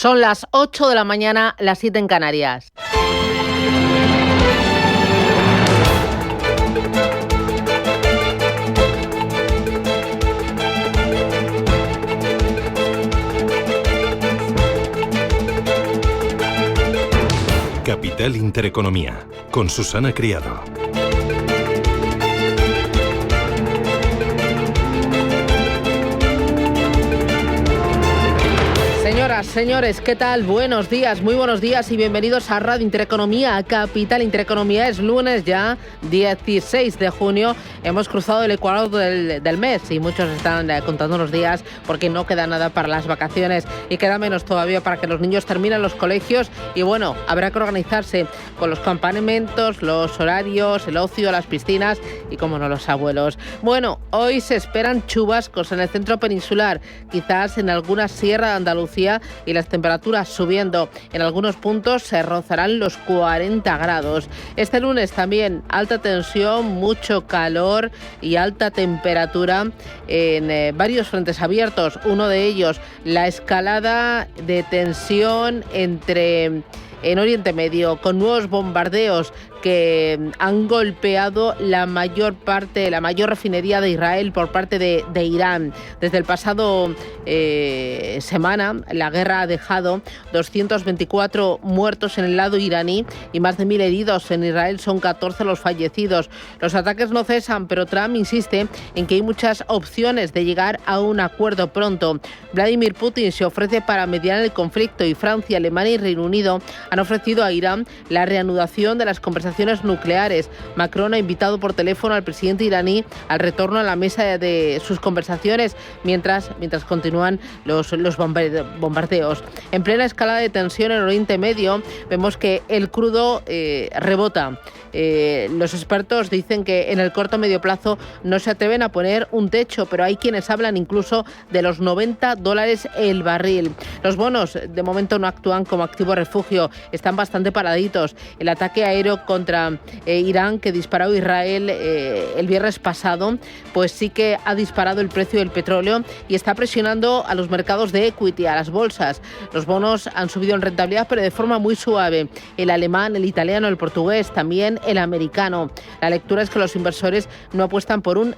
Son las 8 de la mañana, las 7 en Canarias. Capital Intereconomía, con Susana Criado. Señoras, señores, ¿qué tal? Buenos días, muy buenos días y bienvenidos a Radio Intereconomía, a Capital Intereconomía. Es lunes ya, 16 de junio. Hemos cruzado el ecuador del mes y muchos están contando los días porque no queda nada para las vacaciones y queda menos todavía para que los niños terminen los colegios. Y bueno, habrá que organizarse con los campamentos, los horarios, el ocio, las piscinas y, como no, los abuelos. Bueno, hoy se esperan chubascos en el centro peninsular, quizás en alguna sierra de Andalucía, y las temperaturas subiendo. En algunos puntos se rozarán los 40 grados. Este lunes también alta tensión, mucho calor y alta temperatura en varios frentes abiertos. Uno de ellos, la escalada de tensión en Oriente Medio, con nuevos bombardeos que han golpeado la mayor refinería de Israel por parte de Irán. Desde el pasado semana, la guerra ha dejado 224 muertos en el lado iraní y más de 1.000 heridos. En Israel son 14 los fallecidos. Los ataques no cesan, pero Trump insiste en que hay muchas opciones de llegar a un acuerdo pronto. Vladimir Putin se ofrece para mediar el conflicto y Francia, Alemania y Reino Unido han ofrecido a Irán la reanudación de las conversaciones nucleares. Macron ha invitado por teléfono al presidente iraní al retorno a la mesa de sus conversaciones mientras continúan los bombardeos. En plena escalada de tensión en Oriente Medio, vemos que el crudo rebota. Los expertos dicen que en el corto o medio plazo no se atreven a poner un techo, pero hay quienes hablan incluso de los $90 el barril. Los bonos de momento no actúan como activo refugio, están bastante paraditos. El ataque aéreo contra Irán que disparó Israel el viernes pasado, pues sí que ha disparado el precio del petróleo y está presionando a los mercados de equity, a las bolsas. Los bonos han subido en rentabilidad, pero de forma muy suave. El alemán, el italiano, el portugués, también el americano. La lectura es que los inversores no apuestan por un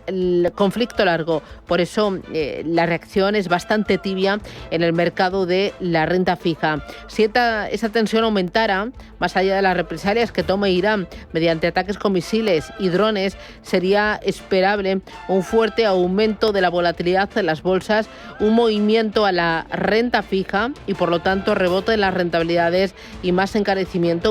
conflicto largo. Por eso la reacción es bastante tibia en el mercado de la renta fija. Si esa tensión aumentara, más allá de las represalias que tome Irán mediante ataques con misiles y drones, sería esperable un fuerte aumento de la volatilidad en las bolsas, un movimiento a la renta fija y, por lo tanto, rebote en las rentabilidades y un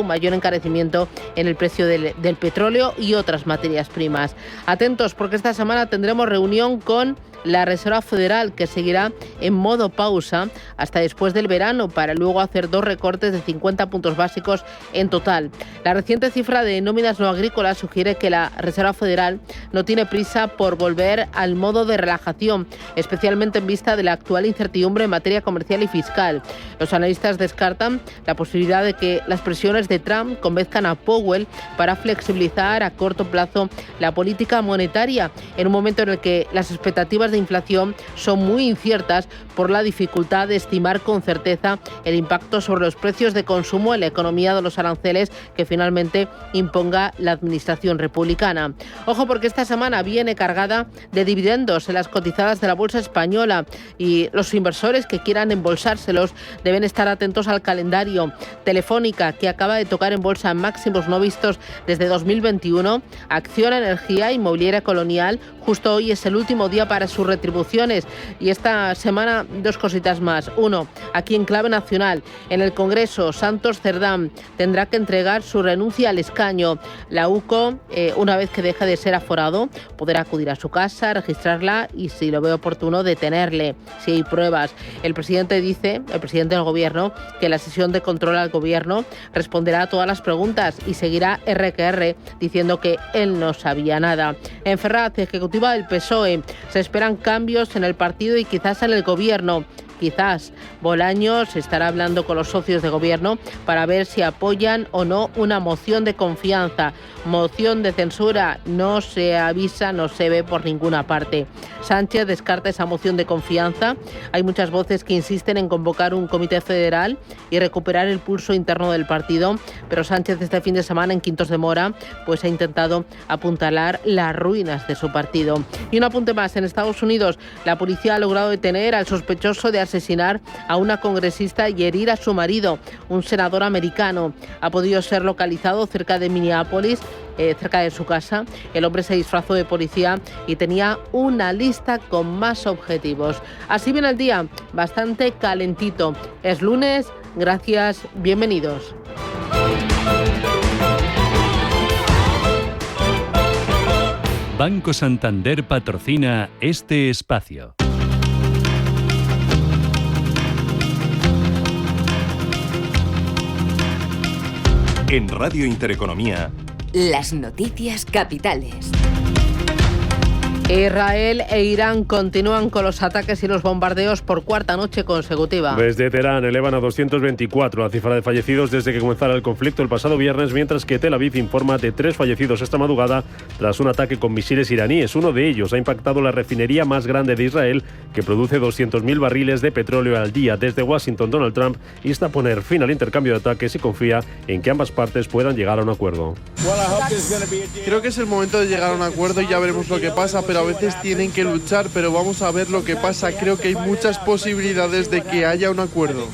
mayor encarecimiento en el precio del petróleo y otras materias primas. Atentos, porque esta semana tendremos reunión con la Reserva Federal, que seguirá en modo pausa hasta después del verano para luego hacer 2 recortes de 50 puntos básicos en total. La reciente cifra de nóminas no agrícolas sugiere que la Reserva Federal no tiene prisa por volver al modo de relajación, especialmente en vista de la actual incertidumbre en materia comercial y fiscal. Los analistas descartan la posibilidad de que las presiones de Trump convenzcan a Powell para flexibilizar a corto plazo la política monetaria, en un momento en el que las expectativas de inflación son muy inciertas por la dificultad de estimar con certeza el impacto sobre los precios de consumo en la economía de los aranceles que finalmente imponga la administración republicana. Ojo, porque esta semana viene cargada de dividendos en las cotizadas de la bolsa española y los inversores que quieran embolsárselos deben estar atentos al calendario. Telefónica, que acaba de tocar en bolsa máximos no vistos desde 2021, Acciona Energía, Inmobiliaria Colonial, justo hoy es el último día para sus retribuciones y esta semana 2 cositas más. Uno, aquí en clave nacional, en el Congreso, Santos Cerdán tendrá que entregar su renuncia al escaño. La UCO, una vez que deje de ser aforado, podrá acudir a su casa, registrarla y, si lo ve oportuno, detenerle si hay pruebas. El presidente del Gobierno, que en la sesión de control al Gobierno responderá a todas las preguntas y seguirá RQR diciendo que él no sabía nada. En Ferraz, ejecutiva del PSOE, se esperan cambios en el partido y quizás en el Gobierno. quizás Bolaños estará hablando con los socios de gobierno para ver si apoyan o no una moción de confianza. Moción de censura no se avisa, no se ve por ninguna parte. Sánchez descarta esa moción de confianza. Hay muchas voces que insisten en convocar un comité federal y recuperar el pulso interno del partido, pero Sánchez este fin de semana en Quintos de Mora pues ha intentado apuntalar las ruinas de su partido. Y un apunte más, en Estados Unidos la policía ha logrado detener al sospechoso de asesinar a una congresista y herir a su marido, un senador americano. Ha podido ser localizado cerca de Minneapolis, cerca de su casa. El hombre se disfrazó de policía y tenía una lista con más objetivos. Así viene el día, bastante calentito. Es lunes, gracias, bienvenidos. Banco Santander patrocina este espacio. En Radio Intereconomía, las noticias capitales. Israel e Irán continúan con los ataques y los bombardeos por cuarta noche consecutiva. Desde Teherán elevan a 224 la cifra de fallecidos desde que comenzara el conflicto el pasado viernes, mientras que Tel Aviv informa de 3 fallecidos esta madrugada tras un ataque con misiles iraníes. Uno de ellos ha impactado la refinería más grande de Israel, que produce 200.000 barriles de petróleo al día. Desde Washington, Donald Trump insta a poner fin al intercambio de ataques y confía en que ambas partes puedan llegar a un acuerdo. Creo que es el momento de llegar a un acuerdo y ya veremos lo que pasa, pero a veces tienen que luchar, pero vamos a ver lo que pasa. Creo que hay muchas posibilidades de que haya un acuerdo.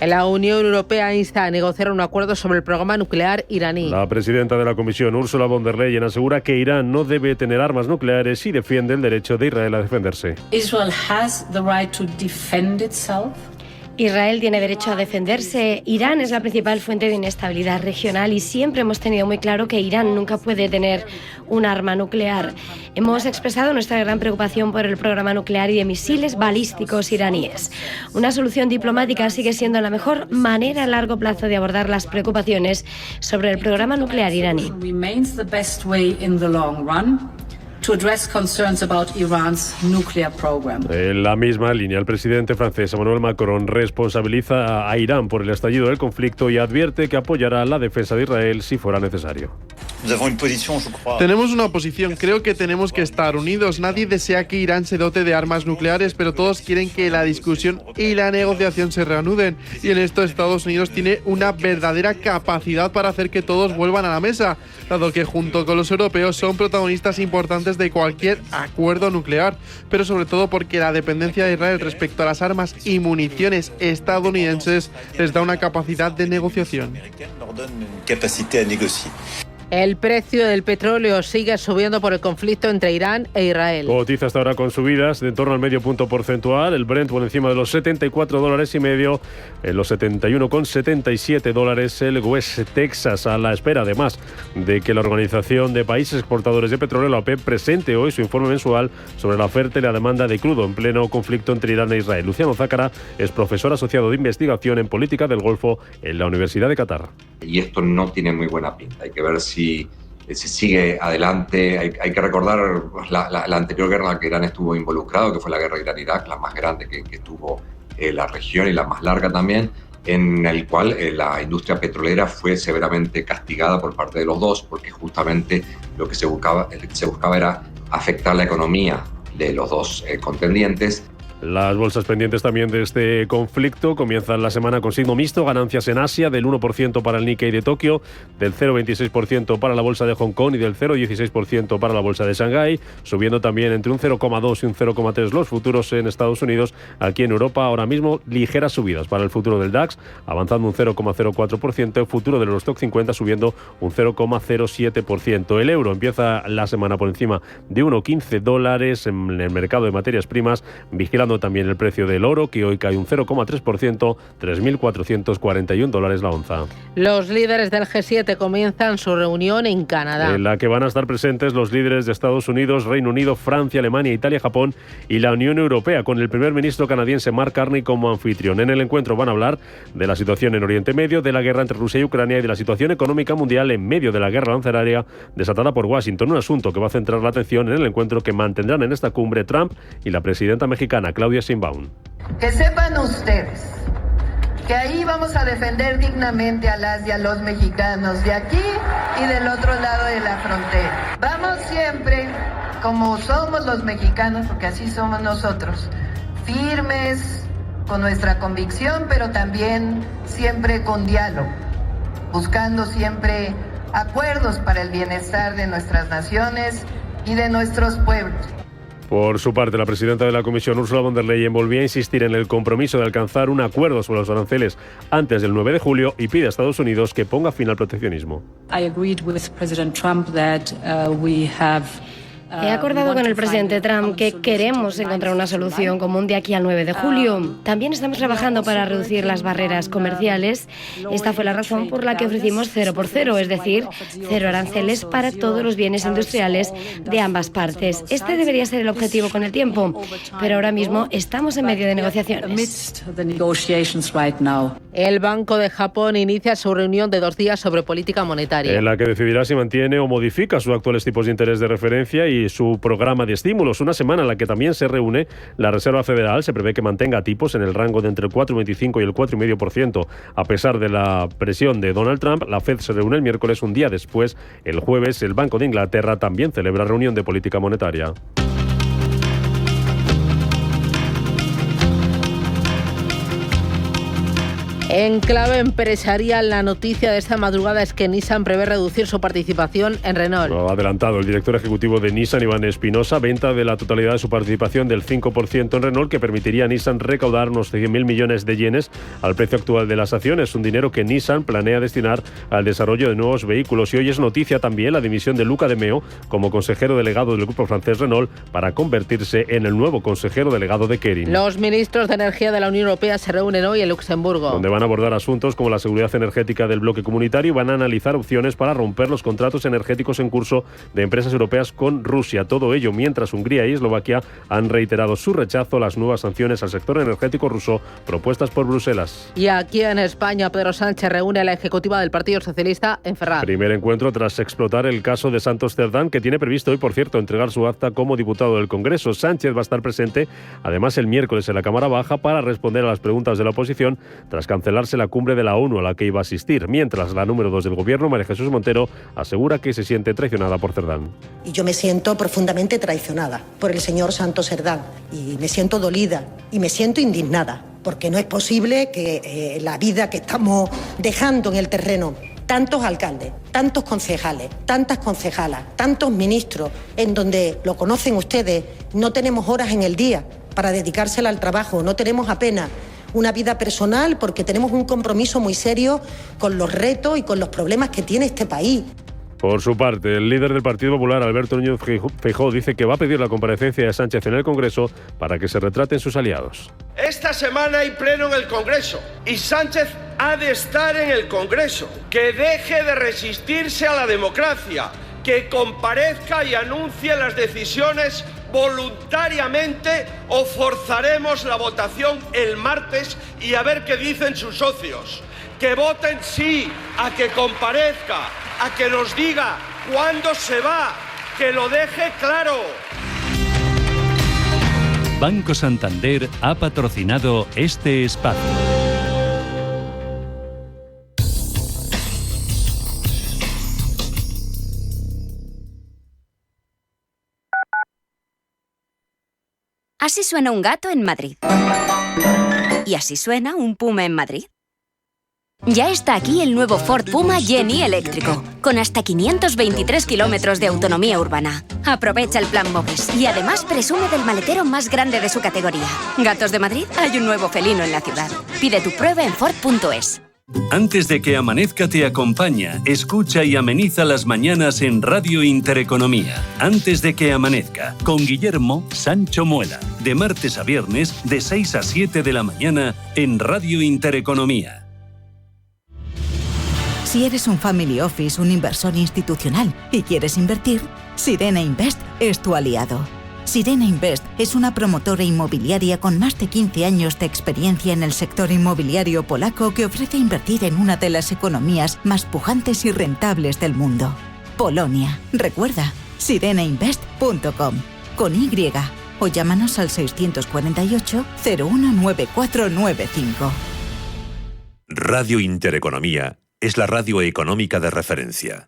La Unión Europea insta a negociar un acuerdo sobre el programa nuclear iraní. La presidenta de la Comisión, Ursula von der Leyen, asegura que Irán no debe tener armas nucleares y defiende el derecho de Israel a defenderse. Israel has the right to defend itself. Israel tiene derecho a defenderse. Irán es la principal fuente de inestabilidad regional y siempre hemos tenido muy claro que Irán nunca puede tener un arma nuclear. Hemos expresado nuestra gran preocupación por el programa nuclear y de misiles balísticos iraníes. Una solución diplomática sigue siendo la mejor manera a largo plazo de abordar las preocupaciones sobre el programa nuclear iraní. To address concerns about Iran's nuclear program. En la misma línea, el presidente francés Emmanuel Macron responsabiliza a Irán por el estallido del conflicto y advierte que apoyará la defensa de Israel si fuera necesario. Tenemos una posición, creo que tenemos que estar unidos. Nadie desea que Irán se dote de armas nucleares, pero todos quieren que la discusión y la negociación se reanuden. Y en esto Estados Unidos tiene una verdadera capacidad para hacer que todos vuelvan a la mesa, dado que junto con los europeos son protagonistas importantes de cualquier acuerdo nuclear, pero sobre todo porque la dependencia de Israel respecto a las armas y municiones estadounidenses les da una capacidad de negociación. El precio del petróleo sigue subiendo por el conflicto entre Irán e Israel. Cotiza hasta ahora con subidas de en torno al medio punto porcentual. El Brent por encima de los $74.50, en los $71,77 el West Texas, a la espera además de que la Organización de Países Exportadores de Petróleo, la OPEP, presente hoy su informe mensual sobre la oferta y la demanda de crudo en pleno conflicto entre Irán e Israel. Luciano Zácara es profesor asociado de investigación en política del Golfo en la Universidad de Qatar. Y esto no tiene muy buena pinta. Hay que ver si sigue adelante. Hay que recordar la anterior guerra en la que Irán estuvo involucrado, que fue la guerra Irán-Irak, la más grande que tuvo la región y la más larga también, en el cual la industria petrolera fue severamente castigada por parte de los dos, porque justamente lo que se buscaba era afectar la economía de los dos contendientes. Las bolsas pendientes también de este conflicto comienzan la semana con signo mixto, ganancias en Asia del 1% para el Nikkei de Tokio, del 0,26% para la bolsa de Hong Kong y del 0,16% para la bolsa de Shanghái, subiendo también entre un 0,2 y un 0,3 los futuros en Estados Unidos. Aquí en Europa ahora mismo ligeras subidas para el futuro del DAX, avanzando un 0,04%, el futuro del Eurostoxx 50 subiendo un 0,07%. El euro empieza la semana por encima de $1,15 en el mercado de materias primas, vigilando afectando también el precio del oro, que hoy cae un 0,3%, $3.441 la onza. Los líderes del G7 comienzan su reunión en Canadá, en la que van a estar presentes los líderes de Estados Unidos, Reino Unido, Francia, Alemania, Italia, Japón y la Unión Europea, con el primer ministro canadiense Mark Carney como anfitrión. En el encuentro van a hablar de la situación en Oriente Medio, de la guerra entre Rusia y Ucrania y de la situación económica mundial en medio de la guerra arancelaria desatada por Washington, un asunto que va a centrar la atención en el encuentro que mantendrán en esta cumbre Trump y la presidenta mexicana Claudia Sheinbaum. Que sepan ustedes que ahí vamos a defender dignamente a las y a los mexicanos de aquí y del otro lado de la frontera. Vamos siempre, como somos los mexicanos, porque así somos nosotros, firmes con nuestra convicción, pero también siempre con diálogo, buscando siempre acuerdos para el bienestar de nuestras naciones y de nuestros pueblos. Por su parte, la presidenta de la Comisión, Ursula von der Leyen, volvió a insistir en el compromiso de alcanzar un acuerdo sobre los aranceles antes del 9 de julio y pide a Estados Unidos que ponga fin al proteccionismo. He acordado con el presidente Trump que queremos encontrar una solución común de aquí al 9 de julio. También estamos trabajando para reducir las barreras comerciales. Esta fue la razón por la que ofrecimos 0 por 0, es decir, 0 aranceles para todos los bienes industriales de ambas partes. Este debería ser el objetivo con el tiempo, pero ahora mismo estamos en medio de negociaciones. El Banco de Japón inicia su reunión de 2 días sobre política monetaria, en la que decidirá si mantiene o modifica sus actuales tipos de interés de referencia y su programa de estímulos. Una semana en la que también se reúne la Reserva Federal. Se prevé que mantenga tipos en el rango de entre el 4,25 y el 4,5%. A pesar de la presión de Donald Trump, la Fed se reúne el miércoles, un día después. El jueves, el Banco de Inglaterra también celebra reunión de política monetaria. En clave empresarial, la noticia de esta madrugada es que Nissan prevé reducir su participación en Renault. Lo ha adelantado el director ejecutivo de Nissan, Iván Espinosa, venta de la totalidad de su participación del 5% en Renault, que permitiría a Nissan recaudar unos 100.000 millones de yenes al precio actual de las acciones, un dinero que Nissan planea destinar al desarrollo de nuevos vehículos. Y hoy es noticia también la dimisión de Luca de Meo como consejero delegado del grupo francés Renault para convertirse en el nuevo consejero delegado de Kering. Los ministros de Energía de la Unión Europea se reúnen hoy en Luxemburgo, donde van a abordar asuntos como la seguridad energética del bloque comunitario y van a analizar opciones para romper los contratos energéticos en curso de empresas europeas con Rusia. Todo ello mientras Hungría y Eslovaquia han reiterado su rechazo a las nuevas sanciones al sector energético ruso propuestas por Bruselas. Y aquí en España, Pedro Sánchez reúne a la ejecutiva del Partido Socialista en Ferraz. Primer encuentro tras explotar el caso de Santos Cerdán, que tiene previsto hoy, por cierto, entregar su acta como diputado del Congreso. Sánchez va a estar presente, además, el miércoles en la Cámara Baja para responder a las preguntas de la oposición tras cancelarse la cumbre de la ONU a la que iba a asistir, mientras la número 2 del Gobierno, María Jesús Montero, asegura que se siente traicionada por Cerdán. Y yo me siento profundamente traicionada por el señor Santos Cerdán y me siento dolida y me siento indignada, porque no es posible que la vida que estamos dejando en el terreno, tantos alcaldes, tantos concejales, tantas concejalas, tantos ministros, en donde, lo conocen ustedes, no tenemos horas en el día para dedicársela al trabajo, no tenemos apenas una vida personal porque tenemos un compromiso muy serio con los retos y con los problemas que tiene este país. Por su parte, el líder del Partido Popular, Alberto Núñez Feijóo, dice que va a pedir la comparecencia de Sánchez en el Congreso para que se retraten sus aliados. Esta semana hay pleno en el Congreso y Sánchez ha de estar en el Congreso. Que deje de resistirse a la democracia, que comparezca y anuncie las decisiones voluntariamente o forzaremos la votación el martes y a ver qué dicen sus socios. Que voten sí a que comparezca, a que nos diga cuándo se va, que lo deje claro. Banco Santander ha patrocinado este espacio. Así suena un gato en Madrid. Y así suena un puma en Madrid. Ya está aquí el nuevo Ford Puma Jenny eléctrico, con hasta 523 kilómetros de autonomía urbana. Aprovecha el plan MOVES y además presume del maletero más grande de su categoría. Gatos de Madrid, hay un nuevo felino en la ciudad. Pide tu prueba en Ford.es. Antes de que amanezca te acompaña, escucha y ameniza las mañanas en Radio Intereconomía. Antes de que amanezca, con Guillermo Sancho Muela. De martes a viernes, de 6 a 7 de la mañana, en Radio Intereconomía. Si eres un family office, un inversor institucional y quieres invertir, Sirena Invest es tu aliado. Sirena Invest es una promotora inmobiliaria con más de 15 años de experiencia en el sector inmobiliario polaco que ofrece invertir en una de las economías más pujantes y rentables del mundo. Polonia. Recuerda, sirenainvest.com con Y o llámanos al 648 019495. Radio Intereconomía es la radio económica de referencia.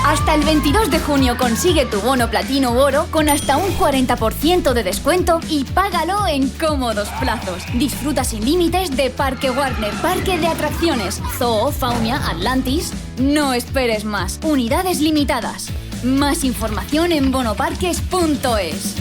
Hasta el 22 de junio consigue tu bono platino u oro con hasta un 40% de descuento y págalo en cómodos plazos. Disfruta sin límites de Parque Warner, Parque de Atracciones, Zoo, Faunia, Atlantis. No esperes más. Unidades limitadas. Más información en bonoparques.es.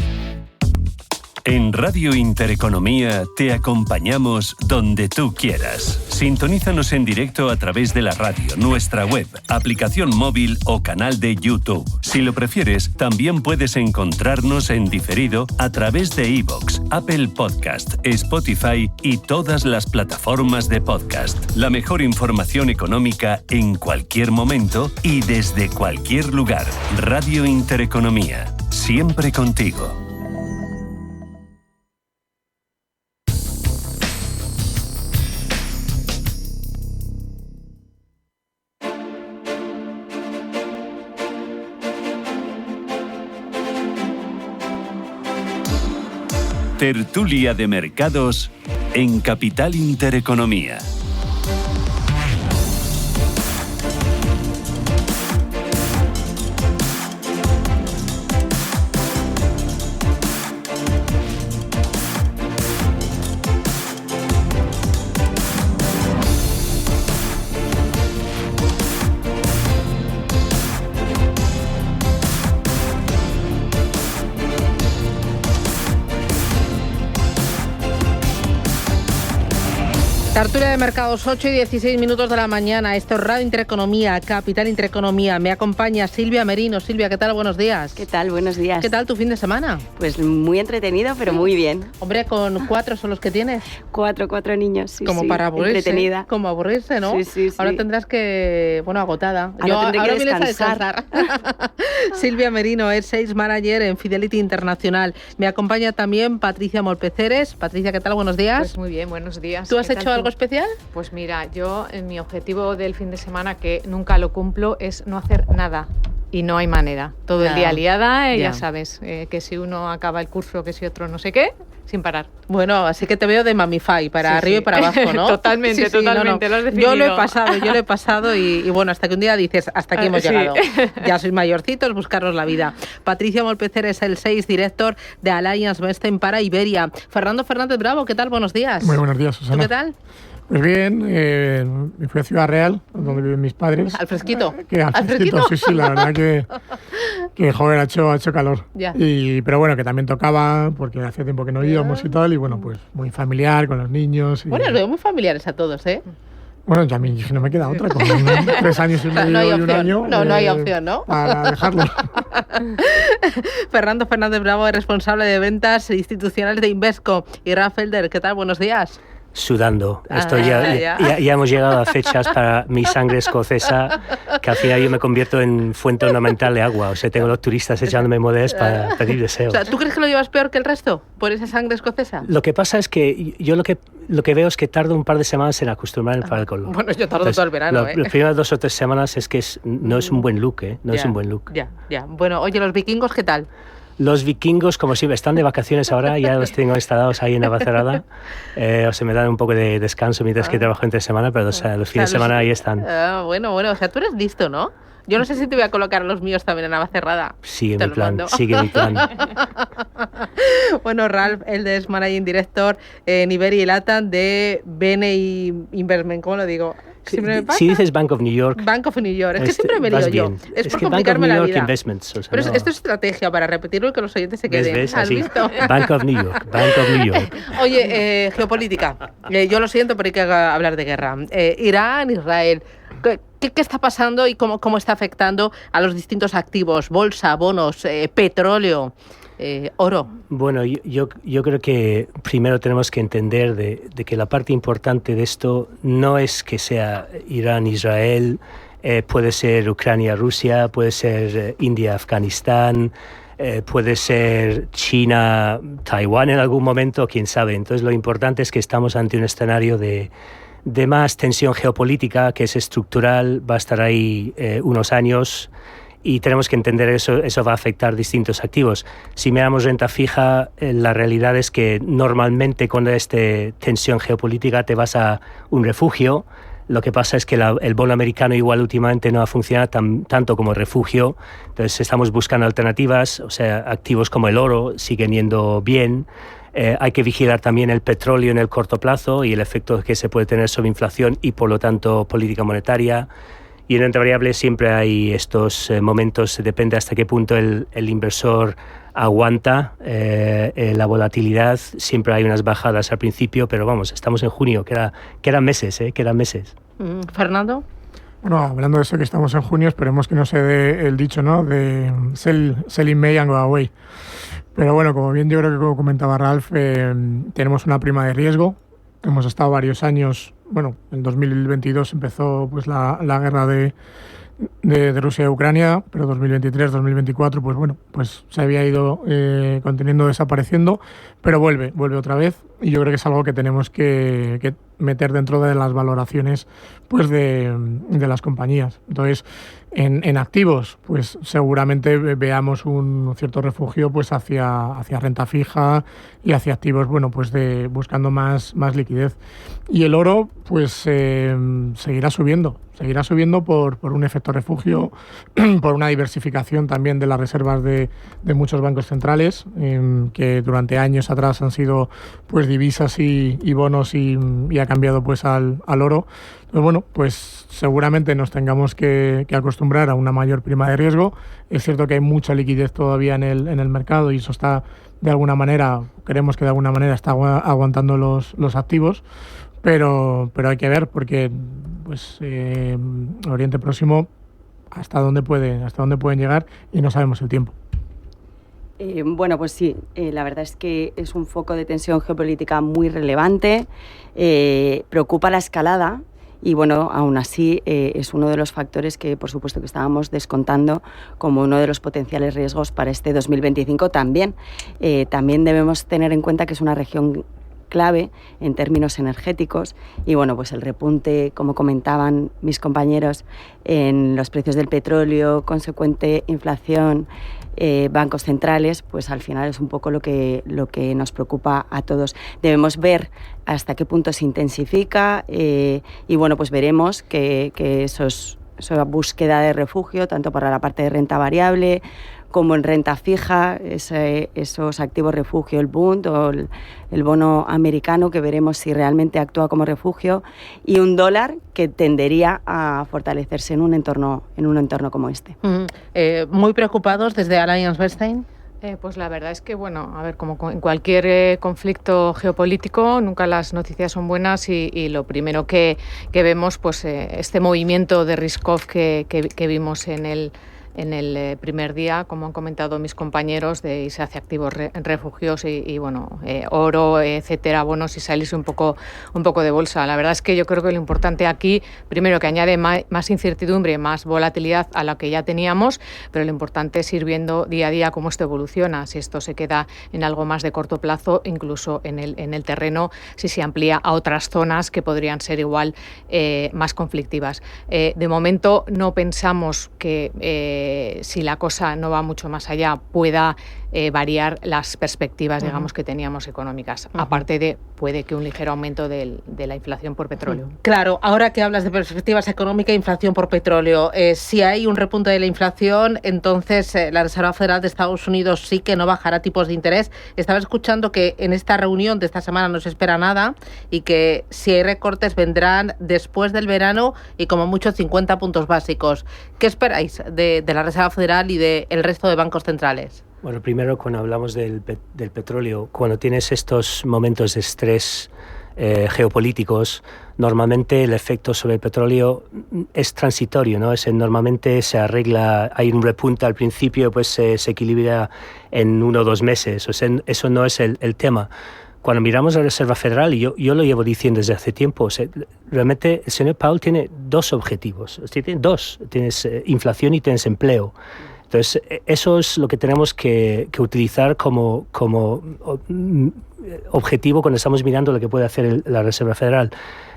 En Radio Intereconomía te acompañamos donde tú quieras. Sintonízanos en directo a través de la radio, nuestra web, aplicación móvil o canal de YouTube. Si lo prefieres, también puedes encontrarnos en diferido a través de iVoox, Apple Podcast, Spotify y todas las plataformas de podcast. La mejor información económica en cualquier momento y desde cualquier lugar. Radio Intereconomía, siempre contigo. Tertulia de mercados en Capital Intereconomía. Tertulia de mercados, 8 y 16 minutos de la mañana. Esto es Radio Intereconomía, Capital Intereconomía. Me acompaña Silvia Merino. Silvia, ¿qué tal? Buenos días. ¿Qué tal? Buenos días. ¿Qué tal tu fin de semana? Pues muy entretenido, pero muy bien. Hombre, ¿con 4 son los que tienes? 4 niños, sí. Como para aburrirse. Entretenida. Como aburrirse, ¿no? Sí. Ahora tendrás que... Bueno, agotada. Ahora vienes que a descansar. Silvia Merino es Sales Manager en Fidelity Internacional. Me acompaña también Patricia Molpeceres. Patricia, ¿qué tal? Buenos días. Pues muy bien, buenos días. ¿Tú has hecho algo especial? Pues mira, yo mi objetivo del fin de semana, que nunca lo cumplo, es no hacer nada. Y no hay manera. Todo el día liada, ya sabes, que si uno acaba el curso, que si otro no sé qué, sin parar. Bueno, así que te veo de Mamify, para arriba y para abajo, ¿no? Totalmente, totalmente, lo has definido. Yo lo he pasado y bueno, hasta que un día dices, hasta aquí hemos llegado. Ya sois mayorcitos, buscaros la vida. Patricia Molpeceres es el Sales Director de Allianz Bernstein para Iberia. Fernando Fernández Bravo, ¿qué tal? Buenos días. Muy buenos días, Susana. ¿Tú qué tal? Pues bien, me fui a Ciudad Real, donde viven mis padres. ¿Al fresquito? ¿Al fresquito? Sí, la verdad que joder, ha hecho calor. Ya. Pero bueno, que también tocaba, porque hacía tiempo que no íbamos y tal, y bueno, pues muy familiar, con los niños. Bueno, los veo muy familiares a todos, ¿eh? Bueno, ya no me queda otra, con 3 años y medio y un año. No hay opción, ¿no? Para dejarlo. Fernando Fernández Bravo es responsable de ventas institucionales de Invesco. Y Ralf Felder, ¿qué tal? Buenos días. Sudando. Ya hemos llegado a fechas para mi sangre escocesa, que al final yo me convierto en fuente ornamental de agua. O sea, tengo los turistas echándome modelos para pedir deseos. O sea, ¿tú crees que lo llevas peor que el resto por esa sangre escocesa? Lo que pasa es que yo lo que veo es que tardo un par de semanas en acostumbrarme al alcohol. Bueno, yo tardo todo el verano. Las primeras 2 o 3 semanas es que no es un buen look, ¿eh? No es un buen look. Ya. Bueno, oye, los vikingos, ¿qué tal? Los vikingos, como siempre, están de vacaciones ahora, ya los tengo instalados ahí en Navacerrada. O sea, me dan un poco de descanso mientras que trabajo entre semana, pero los fines de semana ahí están. Bueno, o sea, tú eres listo, ¿no? Yo no sé si te voy a colocar a los míos también en Navacerrada. Sigue mi plan. Bueno, Ralf, él es Managing Director en Iberia y LATAM de BNI Investment, ¿cómo lo digo? Siempre me pasa. Si dices Bank of New York... Bank of New York. Es que siempre me lío yo. Es por complicarme la vida. Investments, o sea, pero no. esto es estrategia para repetirlo y que los oyentes se queden. ¿Ves? ¿Has Así. visto? Bank of New York. Bank of New York. Oye, geopolítica. Yo lo siento, pero hay que hablar de guerra. Irán, Israel. ¿Qué está pasando y cómo está afectando a los distintos activos? Bolsa, bonos, petróleo, oro. Bueno, yo creo que primero tenemos que entender de que la parte importante de esto no es que sea Irán, Israel, puede ser Ucrania, Rusia, puede ser India, Afganistán, puede ser China, Taiwán en algún momento, quién sabe. Entonces lo importante es que estamos ante un escenario de más tensión geopolítica que es estructural, va a estar ahí unos años y tenemos que entender eso va a afectar distintos activos. Si miramos renta fija, la realidad es que normalmente cuando hay tensión geopolítica te vas a un refugio. Lo que pasa es que el bono americano igual últimamente no ha funcionado tanto como refugio, entonces estamos buscando alternativas, o sea, activos como el oro siguen yendo bien. Hay que vigilar también el petróleo en el corto plazo y el efecto que se puede tener sobre inflación y, por lo tanto, política monetaria. Y en renta variable siempre hay estos momentos, depende hasta qué punto el inversor aguanta la volatilidad. Siempre hay unas bajadas al principio, pero vamos, estamos en junio, quedan meses. ¿Fernando? Bueno, hablando de eso que estamos en junio, esperemos que no se dé el dicho, ¿no?, de sell in May and go away. Pero bueno, como bien yo creo que como comentaba Ralph, tenemos una prima de riesgo. Hemos estado varios años, bueno, en 2022 empezó pues la guerra de Rusia y Ucrania, pero 2023, 2024, pues bueno, pues se había ido conteniendo, desapareciendo, pero vuelve otra vez y yo creo que es algo que tenemos que meter dentro de las valoraciones pues de las compañías. Entonces, en activos, pues seguramente veamos un cierto refugio pues hacia renta fija y hacia activos, bueno, pues buscando más liquidez. Y el oro, pues seguirá subiendo por un efecto refugio, por una diversificación también de las reservas de muchos bancos centrales, que durante años atrás han sido pues divisas y bonos y ha cambiado pues al oro. Entonces, bueno, pues seguramente nos tengamos que acostumbrar a una mayor prima de riesgo. Es cierto que hay mucha liquidez todavía en el mercado y eso está de alguna manera, creemos que de alguna manera está aguantando los activos, pero hay que ver porque pues Oriente Próximo hasta dónde pueden llegar y no sabemos el tiempo. Bueno, pues sí, la verdad es que es un foco de tensión geopolítica muy relevante, preocupa la escalada y bueno, aún así es uno de los factores que por supuesto que estábamos descontando como uno de los potenciales riesgos para este 2025 también. También debemos tener en cuenta que es una región clave en términos energéticos y bueno, pues el repunte, como comentaban mis compañeros, en los precios del petróleo, consecuente inflación, bancos centrales, pues al final es un poco lo que nos preocupa a todos. Debemos ver hasta qué punto se intensifica y bueno, pues veremos que esa búsqueda de refugio, tanto para la parte de renta variable como en renta fija, esos activos refugio, el Bund o el bono americano, que veremos si realmente actúa como refugio, y un dólar que tendería a fortalecerse en un entorno como este. Muy preocupados desde Allianz Bernstein. Pues la verdad es que, bueno, a ver, como en cualquier conflicto geopolítico, nunca las noticias son buenas y lo primero que vemos, pues este movimiento de risk-off que vimos en el primer día, como han comentado mis compañeros, de irse hacia activos refugios y bueno, oro, etcétera, bonos y salirse un poco de bolsa. La verdad es que yo creo que lo importante aquí, primero, que añade más incertidumbre, más volatilidad a la que ya teníamos, pero lo importante es ir viendo día a día cómo esto evoluciona, si esto se queda en algo más de corto plazo, incluso en el terreno, si se amplía a otras zonas que podrían ser igual más conflictivas. De momento no pensamos que si la cosa no va mucho más allá pueda variar las perspectivas, digamos, que teníamos económicas. Aparte de, puede que un ligero aumento de la inflación por petróleo. Claro, ahora que hablas de perspectivas económicas e inflación por petróleo, si hay un repunte de la inflación, entonces la Reserva Federal de Estados Unidos sí que no bajará tipos de interés. Estaba escuchando que en esta reunión de esta semana no se espera nada y que si hay recortes vendrán después del verano y como mucho 50 puntos básicos. ¿Qué esperáis de la Reserva Federal y del resto de bancos centrales? Bueno, primero, cuando hablamos del petróleo, cuando tienes estos momentos de estrés geopolíticos, normalmente el efecto sobre el petróleo es transitorio, ¿no? Normalmente se arregla, hay un repunte al principio, pues se equilibra en 1 o 2 meses. O sea, eso no es el tema. Cuando miramos a la Reserva Federal, y yo lo llevo diciendo desde hace tiempo, o sea, realmente el señor Powell tiene 2 objetivos. O sea, tiene 2. Tienes inflación y tienes empleo. Entonces, eso es lo que tenemos que utilizar como objetivo cuando estamos mirando lo que puede hacer la Reserva Federal.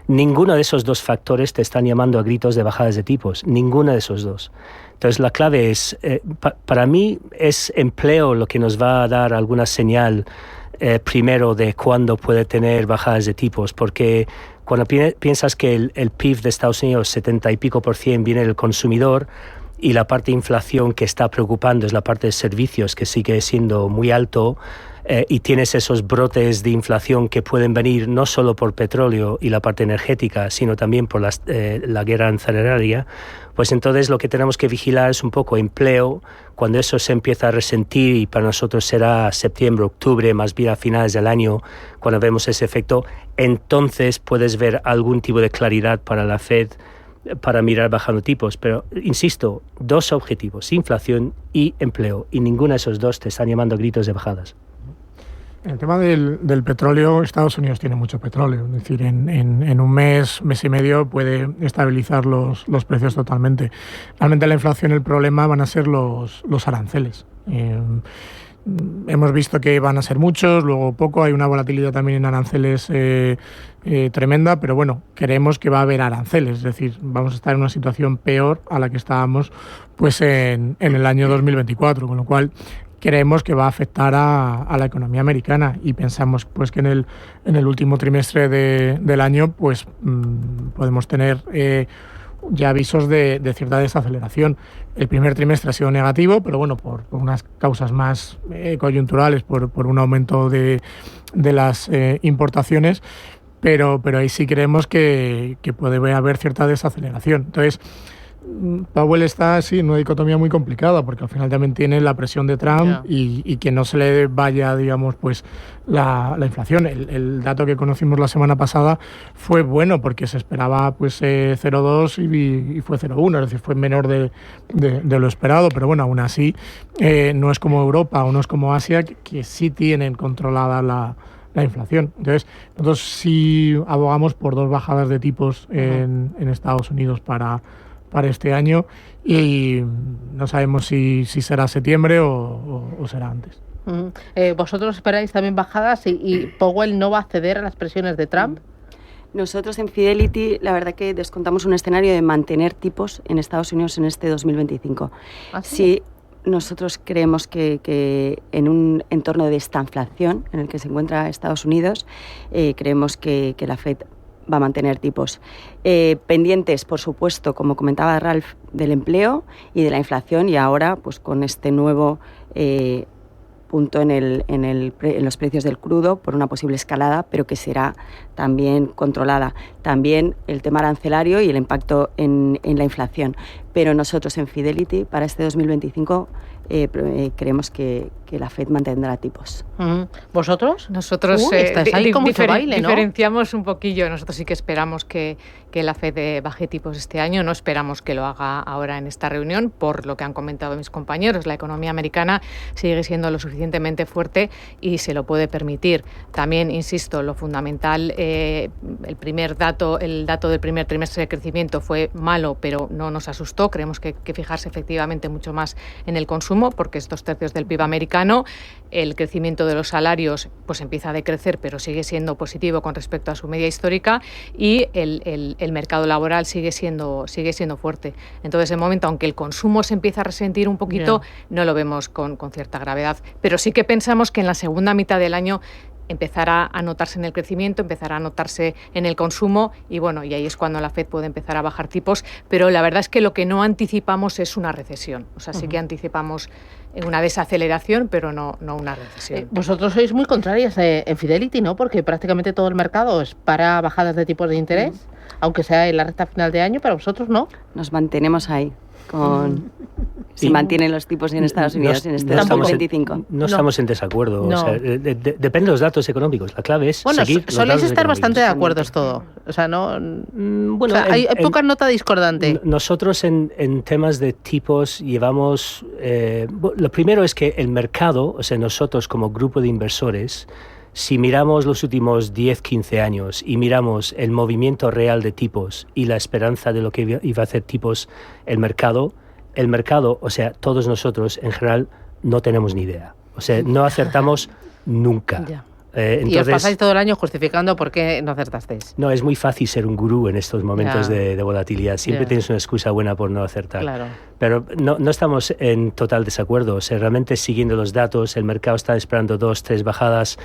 Ninguno de esos 2 factores te están llamando a gritos de bajadas de tipos. Ninguno de esos 2. Entonces, la clave es, para mí, es empleo lo que nos va a dar alguna señal primero de cuándo puede tener bajadas de tipos, porque cuando piensas que el PIB de Estados Unidos, 70 y pico % viene del consumidor, y la parte de inflación que está preocupando es la parte de servicios, que sigue siendo muy alto, y tienes esos brotes de inflación que pueden venir no solo por petróleo y la parte energética, sino también por la guerra arancelaria, pues entonces lo que tenemos que vigilar es un poco empleo. Cuando eso se empieza a resentir, y para nosotros será septiembre, octubre, más bien a finales del año, cuando vemos ese efecto, entonces puedes ver algún tipo de claridad para la Fed para mirar bajando tipos. Pero, insisto, 2 objetivos, inflación y empleo, y ninguno de esos 2 te están llamando a gritos de bajadas. En el tema del petróleo, Estados Unidos tiene mucho petróleo, es decir, en un mes y medio puede estabilizar los precios totalmente. Realmente la inflación, el problema van a ser los aranceles. Hemos visto que van a ser muchos, luego poco, hay una volatilidad también en aranceles tremenda, pero bueno, creemos que va a haber aranceles, es decir, vamos a estar en una situación peor a la que estábamos pues en el año 2024, con lo cual creemos que va a afectar a la economía americana, y pensamos pues que en el último trimestre del año pues podemos tener ya avisos de cierta desaceleración. El primer trimestre ha sido negativo, pero bueno, por unas causas más coyunturales, por un aumento de las importaciones, pero ahí sí creemos que puede haber cierta desaceleración. Entonces, Powell está así en una dicotomía muy complicada, porque al final también tiene la presión de Trump y que no se le vaya, digamos, pues la inflación. El dato que conocimos la semana pasada fue bueno, porque se esperaba pues 0,2 y fue 0,1, es decir, fue menor de lo esperado, pero bueno, aún así no es como Europa o no es como Asia, que sí tienen controlada la inflación. Entonces, nosotros sí abogamos por 2 bajadas de tipos en Estados Unidos para este año, y no sabemos si será septiembre o será antes. ¿Vosotros esperáis también bajadas y Powell no va a ceder a las presiones de Trump? Nosotros en Fidelity, la verdad que descontamos un escenario de mantener tipos en Estados Unidos en este 2025. ¿Ah, sí? Sí, nosotros creemos que en un entorno de estanflación en el que se encuentra Estados Unidos, creemos que la Fed va a mantener tipos pendientes, por supuesto, como comentaba Ralph, del empleo y de la inflación, y ahora pues con este nuevo punto en los precios del crudo por una posible escalada, pero que será también controlada. También el tema arancelario y el impacto en la inflación. Pero nosotros en Fidelity, para este 2025, creemos que la Fed mantendrá tipos. ¿Vosotros? Nosotros estáis ahí con mucho baile, ¿no? Diferenciamos un poquillo. Nosotros sí que esperamos que la Fed baje tipos este año. No esperamos que lo haga ahora en esta reunión, por lo que han comentado mis compañeros. La economía americana sigue siendo lo suficientemente fuerte y se lo puede permitir. También, insisto, lo fundamental, el dato del primer trimestre de crecimiento fue malo, pero no nos asustó. Creemos que fijarse efectivamente mucho más en el consumo. consumo, porque es 2/3 del PIB americano. El crecimiento de los salarios pues empieza a decrecer, pero sigue siendo positivo con respecto a su media histórica, y el mercado laboral sigue siendo fuerte. Entonces, de momento, aunque el consumo se empieza a resentir un poquito, no lo vemos con cierta gravedad. Pero sí que pensamos que en la segunda mitad del año empezará a notarse en el crecimiento, empezará a notarse en el consumo, y bueno, y ahí es cuando la FED puede empezar a bajar tipos, pero la verdad es que lo que no anticipamos es una recesión. O sea, sí que anticipamos una desaceleración, pero no una recesión. Vosotros sois muy contrarias en Fidelity, ¿no? Porque prácticamente todo el mercado es para bajadas de tipos de interés, aunque sea en la recta final de año, pero vosotros no. Nos mantenemos ahí. Si mantienen los tipos en Estados Unidos en este 2025. No estamos en desacuerdo. O sea, depende de los datos económicos. La clave es seguir los soléis datos estar económicos. Bastante de acuerdo, es todo. O sea, bueno, o sea, hay poca nota discordante. Nosotros en temas de tipos llevamos... lo primero es que el mercado, o sea, nosotros como grupo de inversores, si miramos los últimos 10, 15 años y miramos el movimiento real de tipos y la esperanza de lo que iba a hacer tipos el mercado, o sea, todos nosotros en general no tenemos ni idea. O sea, no acertamos nunca. Entonces, y os pasáis todo el año justificando por qué no acertasteis. No, es muy fácil ser un gurú en estos momentos de volatilidad. Siempre tienes una excusa buena por no acertar. Claro. Pero no estamos en total desacuerdo. O sea, realmente siguiendo los datos, el mercado está esperando 2, 3 bajadas.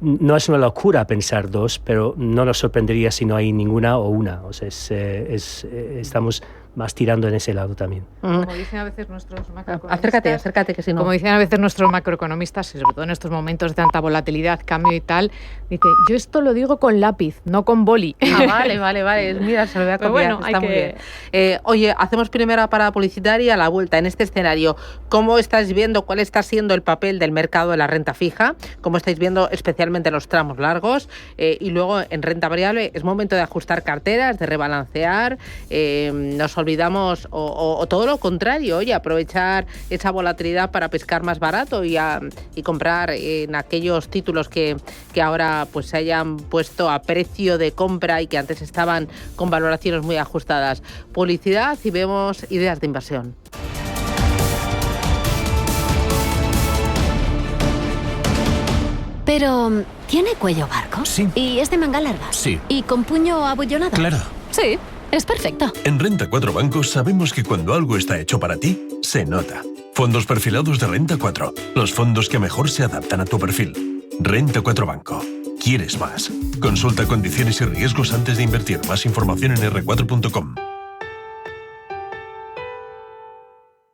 No es una locura pensar 2, pero no nos sorprendería si no hay ninguna o una. O sea, estamos más tirando en ese lado también. Como dicen a veces nuestros macroeconomistas... Acércate, que si no... Como dicen a veces nuestros macroeconomistas, y sobre todo en estos momentos de tanta volatilidad, cambio y tal, dice, yo esto lo digo con lápiz, no con boli. Vale. Mira, se lo voy a copiar. Bueno, está muy bien. Oye, hacemos primera parada publicitaria, a la vuelta en este escenario. ¿Cómo estáis viendo, cuál está siendo el papel del mercado de la renta fija? ¿Cómo estáis viendo especialmente los tramos largos? Y luego, en renta variable, es momento de ajustar carteras, de rebalancear. Nos olvidamos, o todo lo contrario, oye, aprovechar esa volatilidad para pescar más barato y comprar en aquellos títulos que ahora pues se hayan puesto a precio de compra y que antes estaban con valoraciones muy ajustadas. Publicidad y vemos ideas de inversión. Pero, ¿tiene cuello barco? Sí. ¿Y es de manga larga? Sí. ¿Y con puño abollonado? Claro. Sí, es perfecto. En Renta 4 Bancos sabemos que cuando algo está hecho para ti, se nota. Fondos perfilados de Renta 4. Los fondos que mejor se adaptan a tu perfil. Renta 4 Banco. ¿Quieres más? Consulta condiciones y riesgos antes de invertir. Más información en r4.com.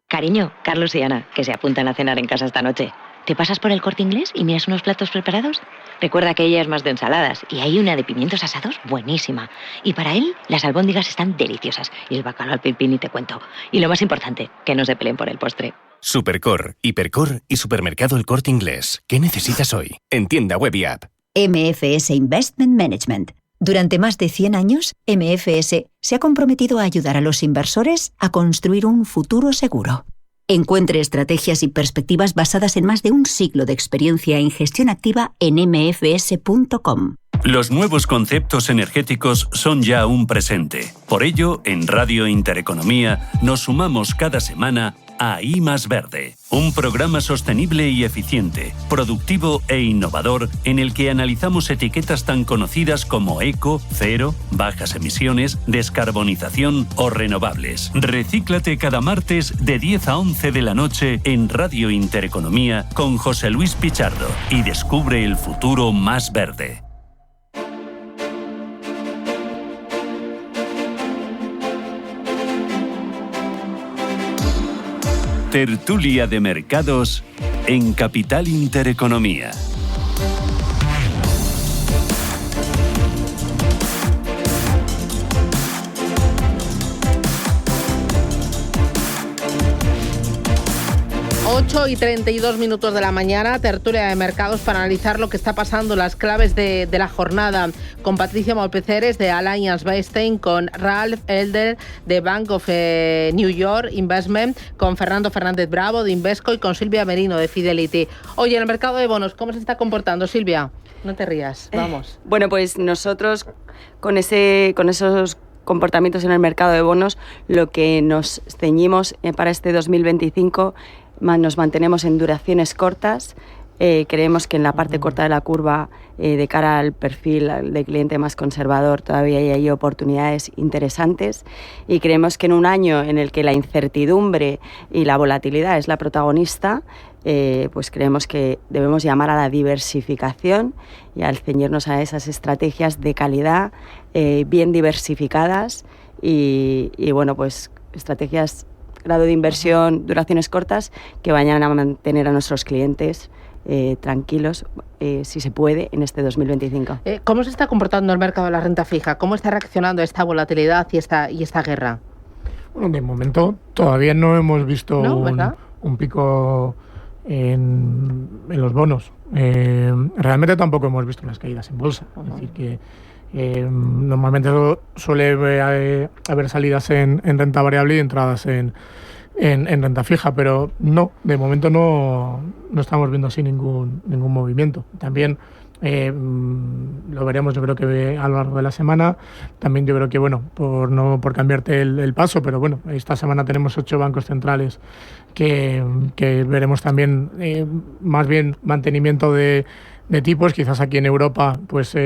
Cariño, Carlos y Ana, que se apuntan a cenar en casa esta noche. ¿Te pasas por el Corte Inglés y miras unos platos preparados? Recuerda que ella es más de ensaladas y hay una de pimientos asados buenísima. Y para él, las albóndigas están deliciosas y el bacalao al pipí ni te cuento. Y lo más importante, que no se peleen por el postre. Supercor, Hipercor y Supermercado El Corte Inglés. ¿Qué necesitas hoy? En tienda web y app. MFS Investment Management. Durante más de 100 años, MFS se ha comprometido a ayudar a los inversores a construir un futuro seguro. Encuentre estrategias y perspectivas basadas en más de un siglo de experiencia en gestión activa en mfs.com. Los nuevos conceptos energéticos son ya un presente. Por ello, en Radio Intereconomía nos sumamos cada semana a I Más Verde, un programa sostenible y eficiente, productivo e innovador en el que analizamos etiquetas tan conocidas como eco, cero, bajas emisiones, descarbonización o renovables. Recíclate cada martes de 10 a 11 de la noche en Radio Intereconomía con José Luis Pichardo y descubre el futuro más verde. Tertulia de mercados en Capital Intereconomía. Y 32 minutos de la mañana, tertulia de mercados para analizar lo que está pasando, las claves de la jornada, con Patricia Molpeceres de Alliance Bernstein, con Ralph Elder de Bank of New York Investment, con Fernando Fernández Bravo de Invesco y con Silvia Merino de Fidelity. Oye, en el mercado de bonos, ¿cómo se está comportando, Silvia? No te rías, vamos. Bueno, pues nosotros con esos comportamientos en el mercado de bonos, lo que nos ceñimos para este 2025 nos mantenemos en duraciones cortas. Creemos que en la parte corta de la curva, de cara al perfil de cliente más conservador, todavía hay oportunidades interesantes, y creemos que en un año en el que la incertidumbre y la volatilidad es la protagonista, pues creemos que debemos llamar a la diversificación y al ceñirnos a esas estrategias de calidad bien diversificadas y bueno, pues estrategias, grado de inversión, duraciones cortas, que vayan a mantener a nuestros clientes tranquilos, si se puede, en este 2025. ¿Cómo se está comportando el mercado de la renta fija? ¿Cómo está reaccionando a esta volatilidad y esta guerra? Bueno, de momento todavía no hemos visto un pico en los bonos. Realmente tampoco hemos visto las caídas en bolsa. Es decir, que normalmente suele haber salidas en renta variable y entradas en renta fija, pero no, de momento no estamos viendo así ningún movimiento. También lo veremos, yo creo que a lo largo de la semana. También yo creo que, bueno, por cambiarte el paso, pero bueno, esta semana tenemos 8 bancos centrales que veremos también más bien mantenimiento de tipos. Quizás aquí en Europa, pues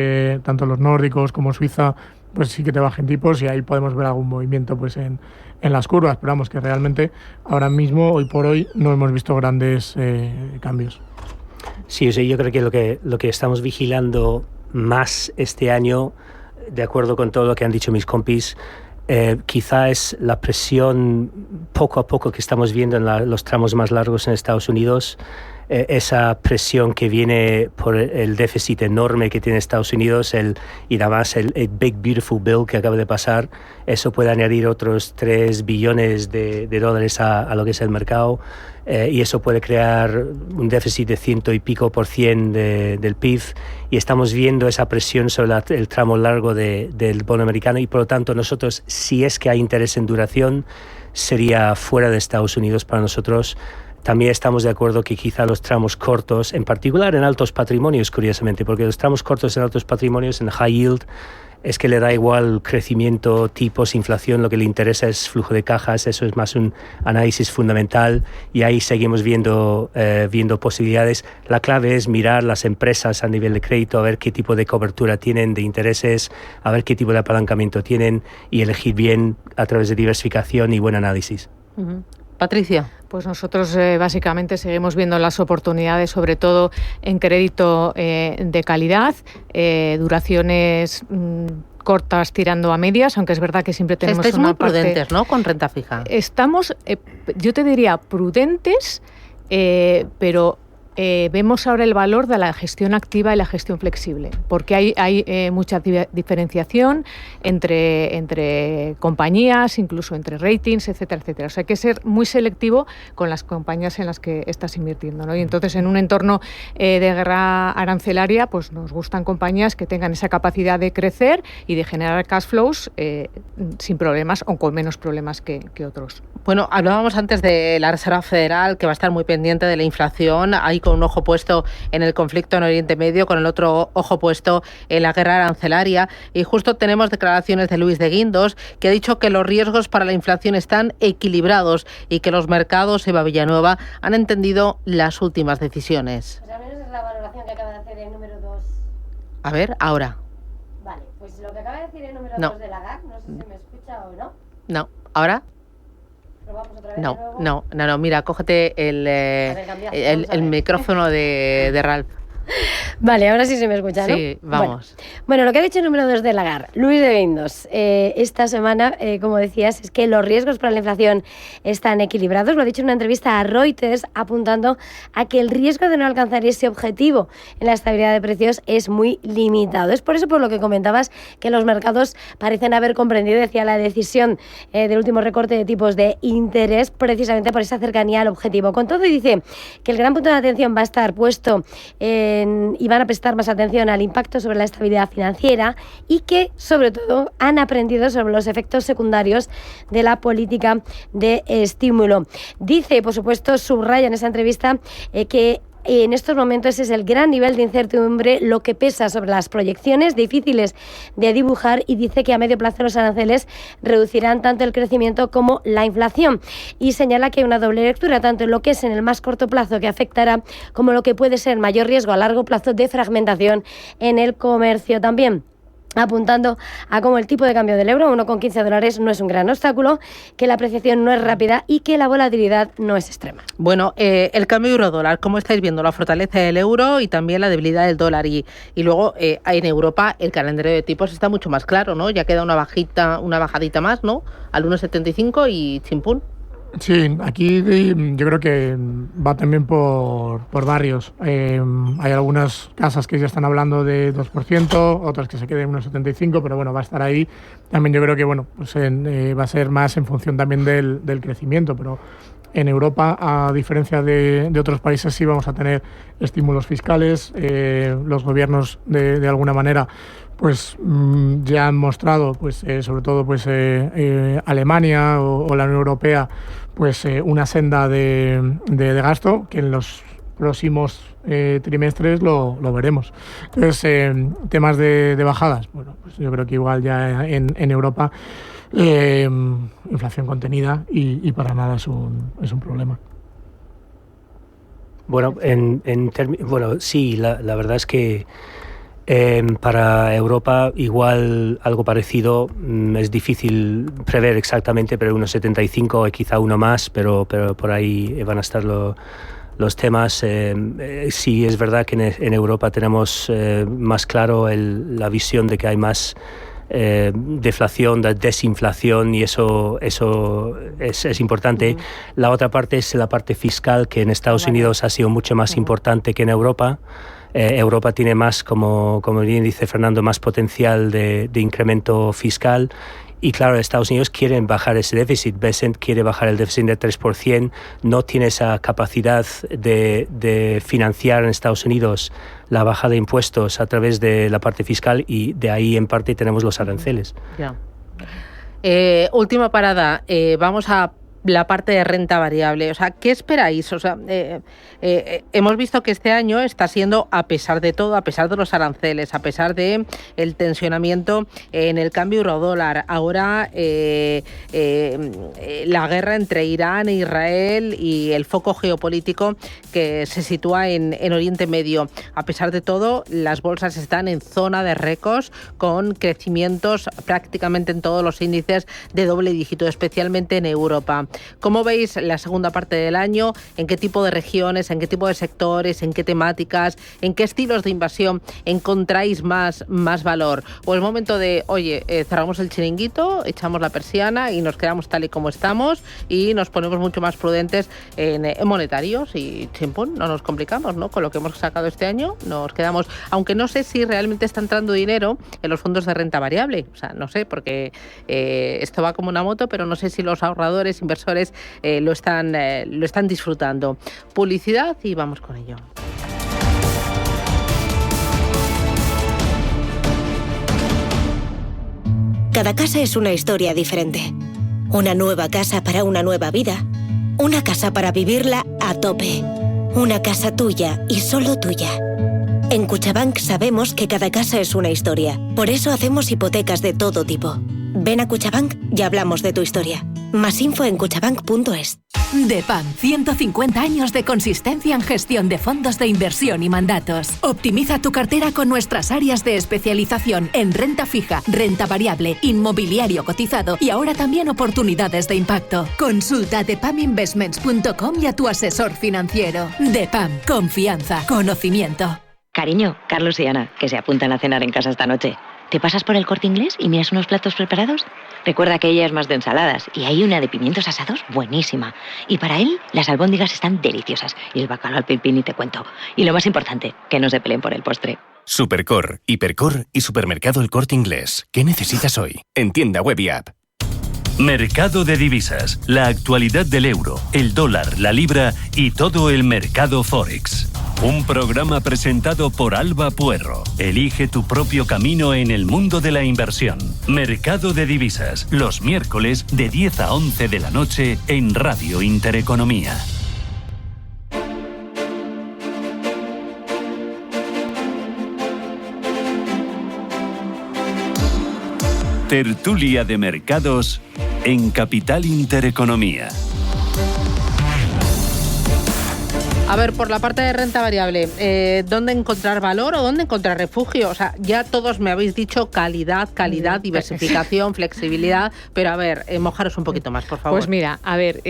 tanto los nórdicos como Suiza, pues sí que te bajen tipos, y ahí podemos ver algún movimiento pues en las curvas, pero vamos, que realmente ahora mismo, hoy por hoy, no hemos visto grandes cambios. Sí, o sea, yo creo que lo que estamos vigilando más este año, de acuerdo con todo lo que han dicho mis compis, quizá es la presión poco a poco que estamos viendo en los tramos más largos en Estados Unidos. Esa presión que viene por el déficit enorme que tiene Estados Unidos y además el Big Beautiful Bill que acaba de pasar, eso puede añadir otros 3 billones de dólares a lo que es el mercado, y eso puede crear un déficit de 100 y pico % del PIB, y estamos viendo esa presión sobre el tramo largo del bono americano, y por lo tanto nosotros, si es que hay interés en duración, sería fuera de Estados Unidos para nosotros. También estamos de acuerdo que quizá los tramos cortos, en particular en altos patrimonios, curiosamente, porque los tramos cortos en altos patrimonios, en high yield, es que le da igual crecimiento, tipos, inflación, lo que le interesa es flujo de cajas, eso es más un análisis fundamental, y ahí seguimos viendo posibilidades. La clave es mirar las empresas a nivel de crédito, a ver qué tipo de cobertura tienen de intereses, a ver qué tipo de apalancamiento tienen, y elegir bien a través de diversificación y buen análisis. Patricia. Pues nosotros básicamente seguimos viendo las oportunidades, sobre todo en crédito de calidad, duraciones cortas tirando a medias, aunque es verdad que siempre tenemos Estáis una muy prudentes, ¿no?, con renta fija. Estamos, yo te diría, prudentes, pero vemos ahora el valor de la gestión activa y la gestión flexible, porque hay mucha diferenciación entre compañías, incluso entre ratings, etcétera, etcétera. O sea, hay que ser muy selectivo con las compañías en las que estás invirtiendo, ¿no? Y entonces, en un entorno de guerra arancelaria, pues nos gustan compañías que tengan esa capacidad de crecer y de generar cash flows sin problemas o con menos problemas que otros. Bueno, hablábamos antes de la Reserva Federal, que va a estar muy pendiente de la inflación. Hay con un ojo puesto en el conflicto en Oriente Medio, con el otro ojo puesto en la guerra arancelaria. Y justo tenemos declaraciones de Luis de Guindos, que ha dicho que los riesgos para la inflación están equilibrados y que los mercados, Eva Villanueva, han entendido las últimas decisiones. Pues al menos es la valoración que acaba de hacer el número 2. A ver, ahora. Vale, pues lo que acaba de decir el número 2 de Lagarde, no sé si me escucha o no. No, ¿ahora? No, mira, cógete el micrófono de Ralph. Vale, ahora sí se me escucha, ¿no? Sí, vamos. Bueno, lo que ha dicho el número 2 de Lagarde, Luis de Guindos, esta semana, como decías, es que los riesgos para la inflación están equilibrados. Lo ha dicho en una entrevista a Reuters, apuntando a que el riesgo de no alcanzar ese objetivo en la estabilidad de precios es muy limitado. Es por eso por lo que comentabas que los mercados parecen haber comprendido, decía, la decisión del último recorte de tipos de interés, precisamente por esa cercanía al objetivo. Con todo, dice que el gran punto de atención va a estar puesto y van a prestar más atención al impacto sobre la estabilidad financiera, y que, sobre todo, han aprendido sobre los efectos secundarios de la política de estímulo. Dice, por supuesto, subraya en esa entrevista que en estos momentos es el gran nivel de incertidumbre lo que pesa sobre las proyecciones difíciles de dibujar, y dice que a medio plazo los aranceles reducirán tanto el crecimiento como la inflación, y señala que hay una doble lectura, tanto en lo que es en el más corto plazo, que afectará, como lo que puede ser mayor riesgo a largo plazo de fragmentación en el comercio también, apuntando a cómo el tipo de cambio del euro, $1,15, no es un gran obstáculo, que la apreciación no es rápida y que la volatilidad no es extrema. Bueno, el cambio euro-dólar, ¿cómo estáis viendo la fortaleza del euro y también la debilidad del dólar? Y luego en Europa el calendario de tipos está mucho más claro, ¿no? Ya queda una bajadita más, ¿no? Al 1,75 y chimpún. Sí, aquí yo creo que va también por barrios. Hay algunas casas que ya están hablando de 2%, otras que se queden 1,75, pero bueno, va a estar ahí. También yo creo que bueno, pues va a ser más en función también del crecimiento, pero en Europa, a diferencia de otros países, sí vamos a tener estímulos fiscales. Los gobiernos de alguna manera pues ya han mostrado, pues sobre todo pues Alemania o la Unión Europea, pues una senda de gasto que en los próximos trimestres lo veremos. Entonces, temas de bajadas, bueno, pues yo creo que igual ya en Europa inflación contenida y para nada es un problema. Bueno, bueno, sí, la verdad es que para Europa igual algo parecido, es difícil prever exactamente, pero 1,75 y quizá uno más, pero por ahí van a estar los temas. Sí, es verdad que en Europa tenemos más claro la visión de que hay más deflación, de desinflación, y eso es importante. La otra parte es la parte fiscal, que en Estados Unidos ha sido mucho más importante que en Europa. Europa tiene más, como bien dice Fernando, más potencial de incremento fiscal. Y claro, Estados Unidos quieren bajar ese déficit. Bessent quiere bajar el déficit de 3%. No tiene esa capacidad de financiar en Estados Unidos la baja de impuestos a través de la parte fiscal, y de ahí en parte tenemos los aranceles. Ya. Última parada. Vamos a la parte de renta variable. O sea, ¿qué esperáis? O sea, hemos visto que este año está siendo, a pesar de todo, a pesar de los aranceles, a pesar de el tensionamiento en el cambio euro-dólar, ahora la guerra entre Irán e Israel y el foco geopolítico que se sitúa en Oriente Medio. A pesar de todo, las bolsas están en zona de récords, con crecimientos prácticamente en todos los índices de doble dígito, especialmente en Europa. ¿Cómo veis la segunda parte del año? ¿En qué tipo de regiones, en qué tipo de sectores, en qué temáticas, en qué estilos de inversión encontráis más valor? ¿O es momento de, oye, cerramos el chiringuito, echamos la persiana y nos quedamos tal y como estamos y nos ponemos mucho más prudentes en monetarios y chimpún, no nos complicamos, ¿no? Con lo que hemos sacado este año nos quedamos, aunque no sé si realmente está entrando dinero en los fondos de renta variable, o sea, no sé, porque esto va como una moto, pero no sé si los ahorradores, inversores lo están disfrutando. Publicidad y vamos con ello. Cada casa es una historia diferente. Una nueva casa para una nueva vida. Una casa para vivirla a tope. Una casa tuya y solo tuya. En Cuchabank sabemos que cada casa es una historia. Por eso hacemos hipotecas de todo tipo. Ven a Cuchabank y hablamos de tu historia. Más info en cuchabank.es. DEPAM, 150 años de consistencia en gestión de fondos de inversión y mandatos. Optimiza tu cartera con nuestras áreas de especialización en renta fija, renta variable, inmobiliario cotizado y ahora también oportunidades de impacto. Consulta depaminvestments.com y a tu asesor financiero. DEPAM, confianza, conocimiento. Cariño, Carlos y Ana, que se apuntan a cenar en casa esta noche. ¿Te pasas por el Corte Inglés y miras unos platos preparados? Recuerda que ella es más de ensaladas y hay una de pimientos asados buenísima. Y para él, las albóndigas están deliciosas y el bacalao al pil pil ni te cuento. Y lo más importante, que no se peleen por el postre. Supercor, Hipercor y Supermercado El Corte Inglés. ¿Qué necesitas hoy? En tienda web y app. Mercado de divisas. La actualidad del euro, el dólar, la libra y todo el mercado Forex. Un programa presentado por Alba Puerro. Elige tu propio camino en el mundo de la inversión. Mercado de divisas. Los miércoles de 10 a 11 de la noche en Radio Intereconomía. Tertulia de mercados en Capital Intereconomía. A ver, por la parte de renta variable, ¿dónde encontrar valor o dónde encontrar refugio? O sea, ya todos me habéis dicho calidad, diversificación, flexibilidad, pero a ver, mojaros un poquito más, por favor. Pues mira, a ver,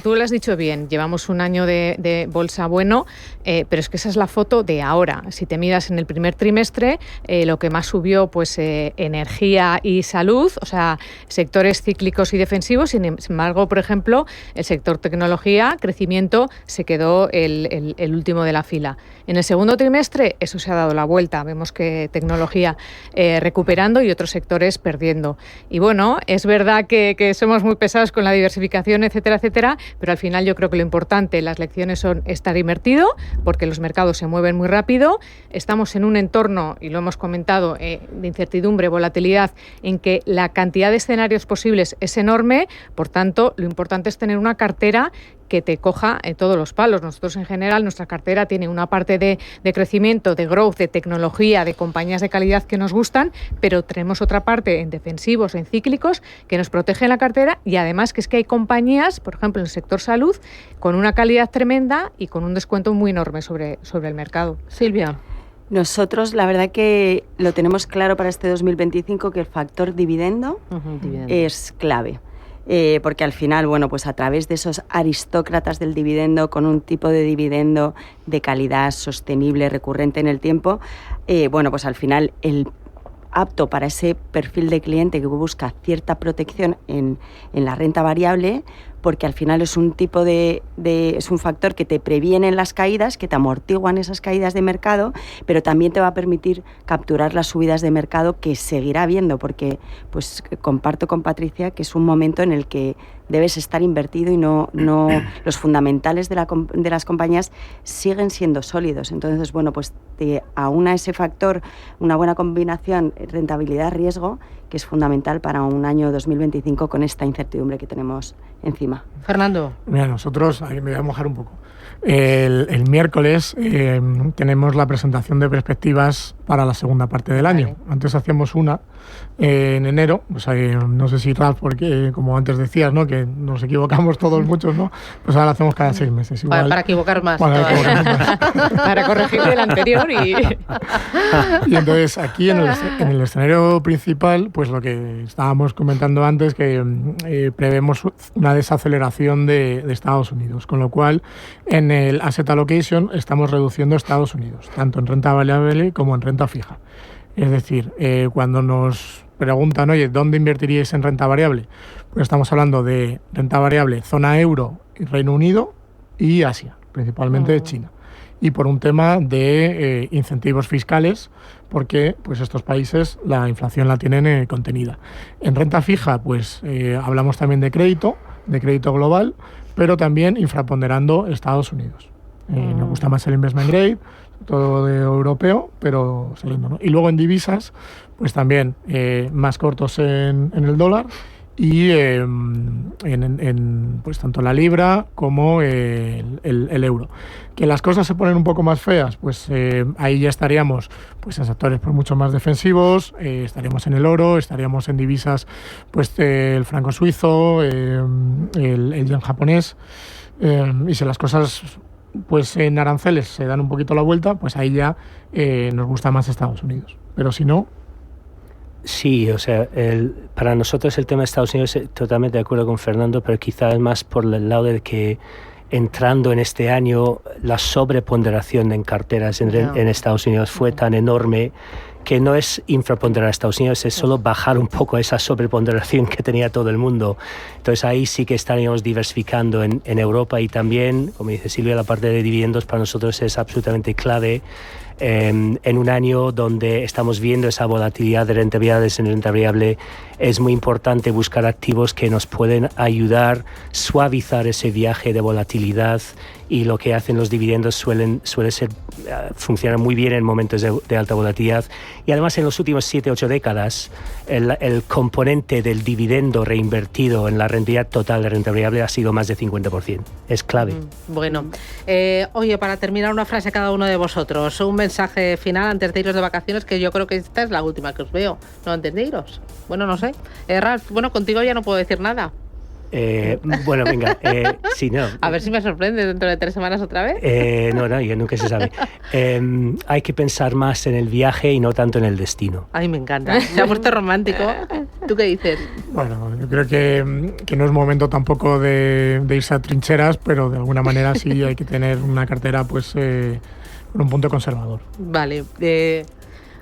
tú lo has dicho bien, llevamos un año de bolsa bueno, pero es que esa es la foto de ahora. Si te miras en el primer trimestre, lo que más subió, pues energía y salud, o sea, sectores cíclicos y defensivos. Sin embargo, por ejemplo, el sector tecnología, crecimiento, se quedó el último de la fila. En el segundo trimestre eso se ha dado la vuelta. Vemos que tecnología recuperando y otros sectores perdiendo. Y bueno, es verdad que somos muy pesados con la diversificación, etcétera, etcétera, pero al final yo creo que lo importante, las lecciones son estar invertido, porque los mercados se mueven muy rápido. Estamos en un entorno, y lo hemos comentado, de incertidumbre, volatilidad, en que la cantidad de escenarios posibles es enorme. Por tanto, lo importante es tener una cartera que te coja en todos los palos. Nosotros, en general, nuestra cartera tiene una parte de crecimiento, de growth, de tecnología, de compañías de calidad que nos gustan, pero tenemos otra parte en defensivos, en cíclicos, que nos protege la cartera, y además que es que hay compañías, por ejemplo, en el sector salud, con una calidad tremenda y con un descuento muy enorme sobre el mercado. Silvia. Nosotros, la verdad que lo tenemos claro para este 2025, que el factor dividendo es clave. Porque al final, bueno, pues a través de esos aristócratas del dividendo, con un tipo de dividendo de calidad sostenible, recurrente en el tiempo, bueno, pues al final el apto para ese perfil de cliente que busca cierta protección en la renta variable, porque al final es un tipo es un factor que te previene en las caídas, que te amortiguan esas caídas de mercado, pero también te va a permitir capturar las subidas de mercado que seguirá habiendo, porque pues comparto con Patricia que es un momento en el que debes estar invertido y no los fundamentales de las compañías siguen siendo sólidos. Entonces, bueno, pues te aúna ese factor, una buena combinación rentabilidad-riesgo, que es fundamental para un año 2025 con esta incertidumbre que tenemos encima. Fernando. Mira, nosotros, ahí me voy a mojar un poco. El miércoles tenemos la presentación de perspectivas para la segunda parte del año. Antes hacíamos una en enero, pues no sé si Ralf, porque como antes decías, ¿no?, que nos equivocamos todos muchos, ¿no? Pues ahora la hacemos cada 6 meses. Igual, para equivocar más. Para corregir el anterior y entonces aquí en el escenario principal, pues lo que estábamos comentando antes, que prevemos una desaceleración de Estados Unidos, con lo cual en el asset allocation estamos reduciendo Estados Unidos, tanto en renta variable como en renta fija. Es decir, cuando nos preguntan, oye, ¿dónde invertiríais en renta variable? Pues estamos hablando de renta variable, zona euro, Reino Unido y Asia, principalmente China. Y por un tema de incentivos fiscales, porque pues estos países la inflación la tienen contenida. En renta fija, pues hablamos también de crédito global, pero también infraponderando Estados Unidos. Nos gusta más el investment grade, todo de europeo, pero saliendo, ¿no? Y luego en divisas, pues también más cortos en el dólar y pues tanto la libra como el euro. Que las cosas se ponen un poco más feas, pues ahí ya estaríamos pues en sectores pues mucho más defensivos, estaríamos en el oro, estaríamos en divisas, pues el franco suizo, el yen japonés, y si las cosas pues en aranceles se dan un poquito la vuelta, pues ahí ya nos gusta más Estados Unidos. Pero si no... Sí, o sea, para nosotros el tema de Estados Unidos, totalmente de acuerdo con Fernando, pero quizás más por el lado de que entrando en este año la sobreponderación en carteras en Estados Unidos fue tan enorme que no es infraponderar a Estados Unidos, es solo bajar un poco esa sobreponderación que tenía todo el mundo. Entonces ahí sí que estaríamos diversificando en Europa, y también, como dice Silvia, la parte de dividendos para nosotros es absolutamente clave. En un año donde estamos viendo esa volatilidad de rentabilidades en renta variable, es muy importante buscar activos que nos pueden ayudar, suavizar ese viaje de volatilidad, y lo que hacen los dividendos suele ser funcionar muy bien en momentos de alta volatilidad. Y además en las últimas 7-8 décadas el componente del dividendo reinvertido en la rentabilidad total de renta variable ha sido más de 50%. Es clave. Bueno, oye, para terminar, una frase a cada uno de vosotros, un mensaje final antes de iros de vacaciones, que yo creo que esta es la última que os veo, ¿no? Antes de iros. Bueno, no sé. Ralph, bueno, contigo ya no puedo decir nada. Bueno, venga, sí, no. A ver si me sorprende dentro de 3 semanas otra vez. No, ya nunca se sabe. Hay que pensar más en el viaje y no tanto en el destino. Ay, me encanta. Se ha puesto romántico. ¿Tú qué dices? Bueno, yo creo que no es momento tampoco de irse a trincheras, pero de alguna manera sí hay que tener una cartera pues con un punto conservador. Vale.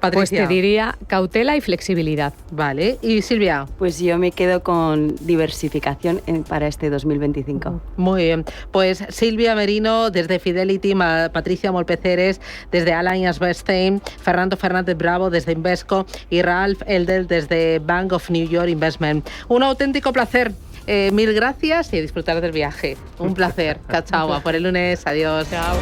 Patricia. Pues te diría cautela y flexibilidad. Vale. ¿Y Silvia? Pues yo me quedo con diversificación para este 2025. Muy bien. Pues Silvia Merino desde Fidelity, Patricia Molpeceres desde Allianz Bernstein, Fernando Fernández Bravo desde Invesco y Ralph Eldel desde Bank of New York Investment. Un auténtico placer. Mil gracias y a disfrutar del viaje. Un placer. Chao. Por el lunes. Adiós. Chao.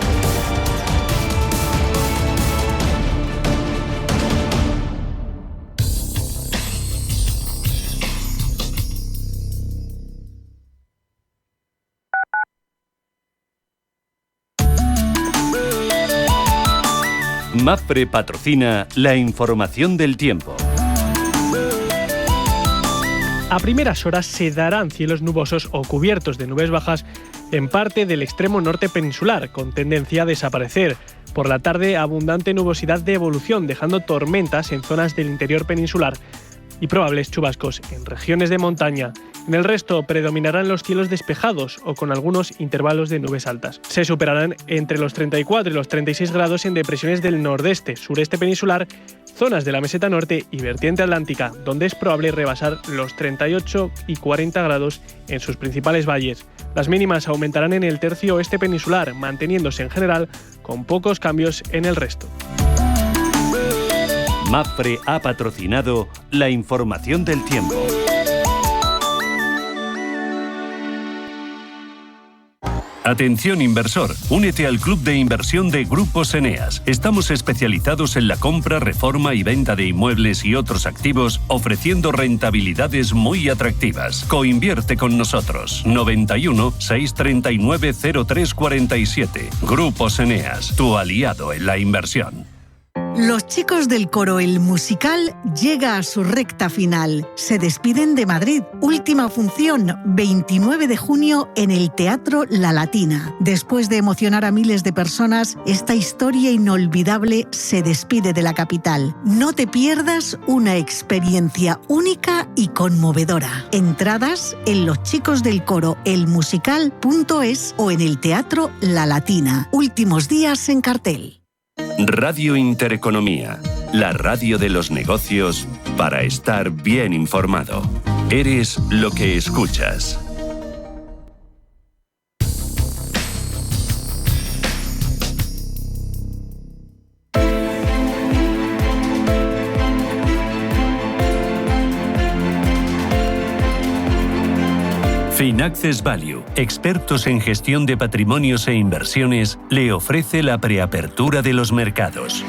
Mapfre patrocina la información del tiempo. A primeras horas se darán cielos nubosos o cubiertos de nubes bajas en parte del extremo norte peninsular, con tendencia a desaparecer. Por la tarde, abundante nubosidad de evolución, dejando tormentas en zonas del interior peninsular y probables chubascos en regiones de montaña. En el resto predominarán los cielos despejados o con algunos intervalos de nubes altas. Se superarán entre los 34 y los 36 grados en depresiones del nordeste, sureste peninsular, zonas de la meseta norte y vertiente atlántica, donde es probable rebasar los 38 y 40 grados en sus principales valles. Las mínimas aumentarán en el tercio oeste peninsular, manteniéndose en general con pocos cambios en el resto. Mapfre ha patrocinado la información del tiempo. Atención inversor, únete al club de inversión de Grupos Eneas. Estamos especializados en la compra, reforma y venta de inmuebles y otros activos, ofreciendo rentabilidades muy atractivas. Coinvierte con nosotros. 91 639 0347. Grupos Eneas, tu aliado en la inversión. Los chicos del coro El Musical llega a su recta final. Se despiden de Madrid. Última función, 29 de junio en el Teatro La Latina. Después de emocionar a miles de personas, esta historia inolvidable se despide de la capital. No te pierdas una experiencia única y conmovedora. Entradas en loschicosdelcoroelmusical.es o en el Teatro La Latina. Últimos días en cartel. Radio Intereconomía, la radio de los negocios para estar bien informado. Eres lo que escuchas. Finaccess Value, expertos en gestión de patrimonios e inversiones, le ofrece la preapertura de los mercados.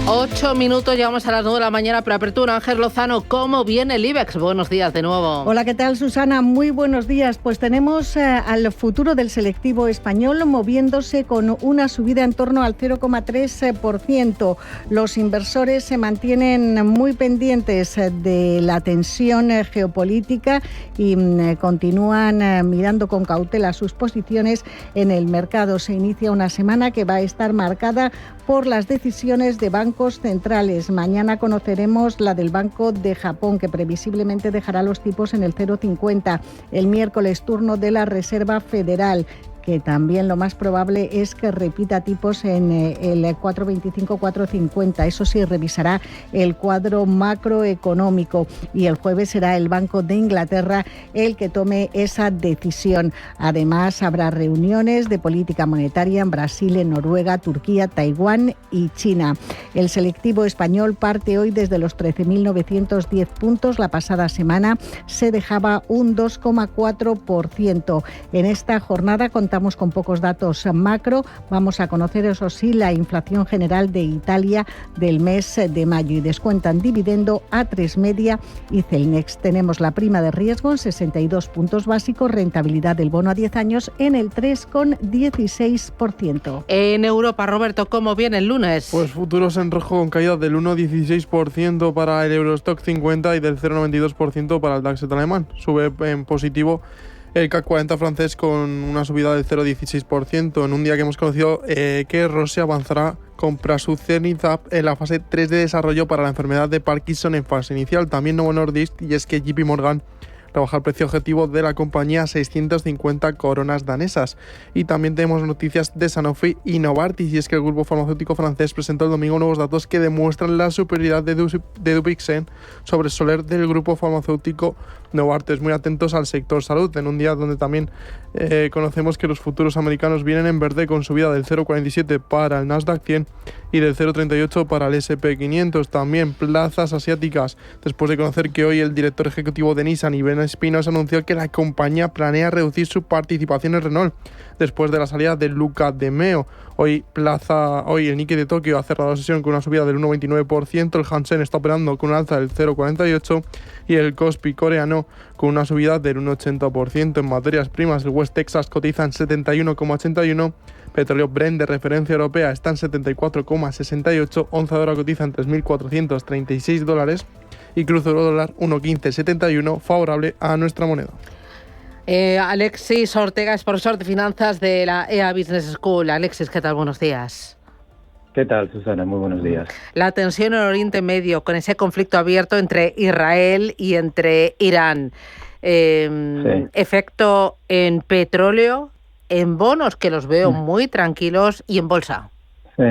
8 minutos, llegamos a las 9 de la mañana, preapertura. Ángel Lozano, ¿cómo viene el IBEX? Buenos días de nuevo. Hola, ¿qué tal, Susana? Muy buenos días. Pues tenemos al futuro del selectivo español moviéndose con una subida en torno al 0,3%. Los inversores se mantienen muy pendientes de la tensión geopolítica y continúan mirando con cautela sus posiciones en el mercado. Se inicia una semana que va a estar marcada por las decisiones de bancos centrales. Mañana conoceremos la del Banco de Japón, que previsiblemente dejará los tipos en el 0,50. El miércoles, turno de la Reserva Federal, que también lo más probable es que repita tipos en el 4,25-4,50. Eso sí, revisará el cuadro macroeconómico y el jueves será el Banco de Inglaterra el que tome esa decisión. Además, habrá reuniones de política monetaria en Brasil, en Noruega, Turquía, Taiwán y China. El selectivo español parte hoy desde los 13.910 puntos. La pasada semana se dejaba un 2,4%. En esta jornada contamos contamos con pocos datos macro. Vamos a conocer, eso sí, la inflación general de Italia del mes de mayo y descuentan dividendo A3 Media y Celnex. Tenemos la prima de riesgo en 62 puntos básicos, rentabilidad del bono a 10 años en el 3,16%. En Europa, Roberto, ¿cómo viene el lunes? Pues futuros en rojo con caída del 1,16% para el Eurostock 50 y del 0,92% para el DAX alemán. Sube en positivo el CAC 40 francés con una subida del 0,16% en un día que hemos conocido que Roche avanzará con Prasuzenizumab en la fase 3 de desarrollo para la enfermedad de Parkinson en fase inicial. También Novo Nordisk, y es que JP Morgan rebaja el precio objetivo de la compañía a 650 coronas danesas. Y también tenemos noticias de Sanofi y Novartis, y es que el grupo farmacéutico francés presentó el domingo nuevos datos que demuestran la superioridad de Dupixent sobre Soler del grupo farmacéutico Novartis. Muy atentos al sector salud, en un día donde también conocemos que los futuros americanos vienen en verde con subida del 0,47 para el Nasdaq 100 y del 0,38 para el S&P 500. También plazas asiáticas, después de conocer que hoy el director ejecutivo de Nissan, Iván Espinos, anunció que la compañía planea reducir su participación en Renault después de la salida de Luca de Meo. Hoy el Nikkei de Tokio ha cerrado la sesión con una subida del 1,29%, el Hansen está operando con un alza del 0,48% y el Kospi coreano con una subida del 1,80%. En materias primas, el West Texas cotiza en 71,81, petróleo Brent de referencia europea está en 74,68, onza de oro cotiza en $3.436 y cruce euro-dólar 1,1571, favorable a nuestra moneda. Alexis Ortega es profesor de finanzas de la EA Business School. Alexis, ¿qué tal? Buenos días. ¿Qué tal, Susana? Muy buenos días. La tensión en el Oriente Medio, con ese conflicto abierto entre Israel y entre Irán. Sí. Efecto en petróleo, en bonos, que los veo muy tranquilos, y en bolsa. Sí.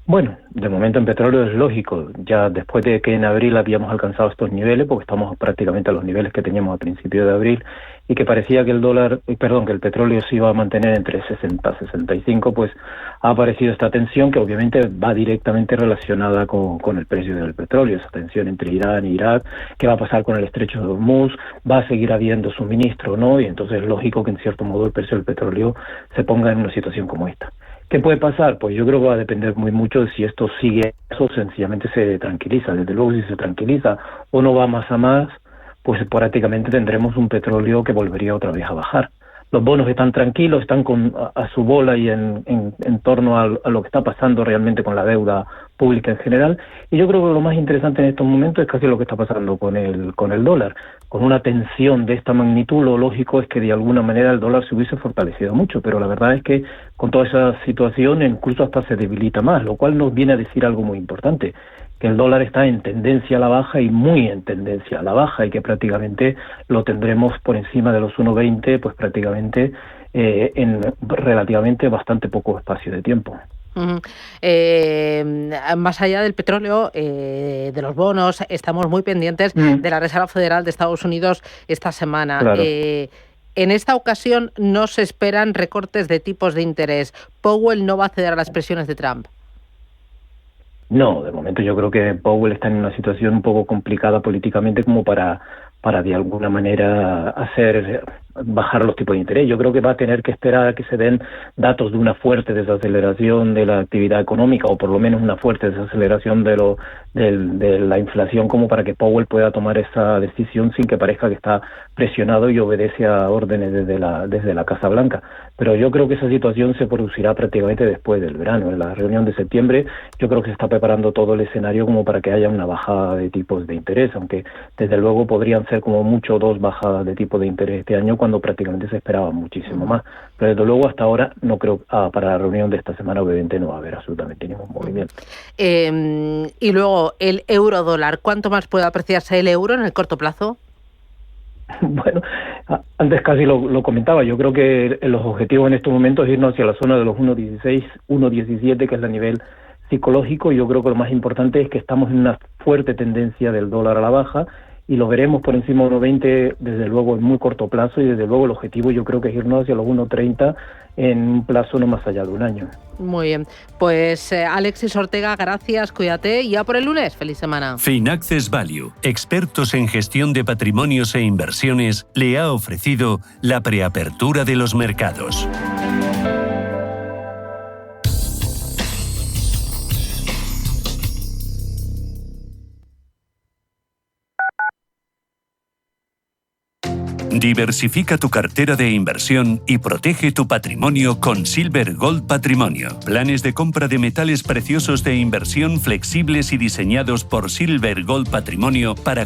Bueno, de momento en petróleo es lógico, ya después de que en abril habíamos alcanzado estos niveles, porque estamos prácticamente a los niveles que teníamos a principio de abril, y que parecía que que el petróleo se iba a mantener entre 60 y 65, pues ha aparecido esta tensión que obviamente va directamente relacionada con el precio del petróleo, esa tensión entre Irán y Irak, qué va a pasar con el estrecho de Hormuz, va a seguir habiendo suministro, ¿no? Y entonces es lógico que en cierto modo el precio del petróleo se ponga en una situación como esta. ¿Qué puede pasar? Pues yo creo que va a depender muy mucho de si esto sigue o sencillamente se tranquiliza. Desde luego, si se tranquiliza o no va más a más, pues prácticamente tendremos un petróleo que volvería otra vez a bajar. Los bonos están tranquilos, están a su bola y en torno a lo que está pasando realmente con la deuda pública en general. Y yo creo que lo más interesante en estos momentos es casi lo que está pasando con el dólar. Con una tensión de esta magnitud, lo lógico es que de alguna manera el dólar se hubiese fortalecido mucho, pero la verdad es que con toda esa situación incluso hasta se debilita más, lo cual nos viene a decir algo muy importante, que el dólar está en tendencia a la baja y muy en tendencia a la baja, y que prácticamente lo tendremos por encima de los 1,20, pues prácticamente en relativamente bastante poco espacio de tiempo. Uh-huh. Más allá del petróleo, de los bonos, estamos muy pendientes de la Reserva Federal de Estados Unidos esta semana. Claro. En esta ocasión no se esperan recortes de tipos de interés. Powell no va a ceder a las presiones de Trump. No, de momento yo creo que Powell está en una situación un poco complicada políticamente como para de alguna manera bajar los tipos de interés. Yo creo que va a tener que esperar a que se den datos de una fuerte desaceleración de la actividad económica, o por lo menos una fuerte desaceleración de la inflación, como para que Powell pueda tomar esa decisión sin que parezca que está presionado y obedece a órdenes desde la Casa Blanca. Pero yo creo que esa situación se producirá prácticamente después del verano. En la reunión de septiembre yo creo que se está preparando todo el escenario como para que haya una bajada de tipos de interés, aunque desde luego podrían ser como mucho 2 bajadas de tipo de interés este año, cuando prácticamente se esperaba muchísimo más. Pero desde luego hasta ahora no creo, para la reunión de esta semana obviamente no va a haber absolutamente ningún movimiento. Y luego el euro dólar, ¿cuánto más puede apreciarse el euro en el corto plazo? Bueno, antes casi lo comentaba, yo creo que los objetivos en estos momentos es irnos hacia la zona de los 1.16, 1.17, que es el nivel psicológico. Yo creo que lo más importante es que estamos en una fuerte tendencia del dólar a la baja, y lo veremos por encima de 1,20 desde luego en muy corto plazo, y desde luego el objetivo yo creo que es irnos hacia los 1,30 en un plazo no más allá de un año. Muy bien, pues Alexis Ortega, gracias, cuídate, y ya por el lunes, feliz semana. Finaccess Value, expertos en gestión de patrimonios e inversiones, le ha ofrecido la preapertura de los mercados. Diversifica tu cartera de inversión y protege tu patrimonio con Silver Gold Patrimonio. Planes de compra de metales preciosos de inversión flexibles y diseñados por Silver Gold Patrimonio para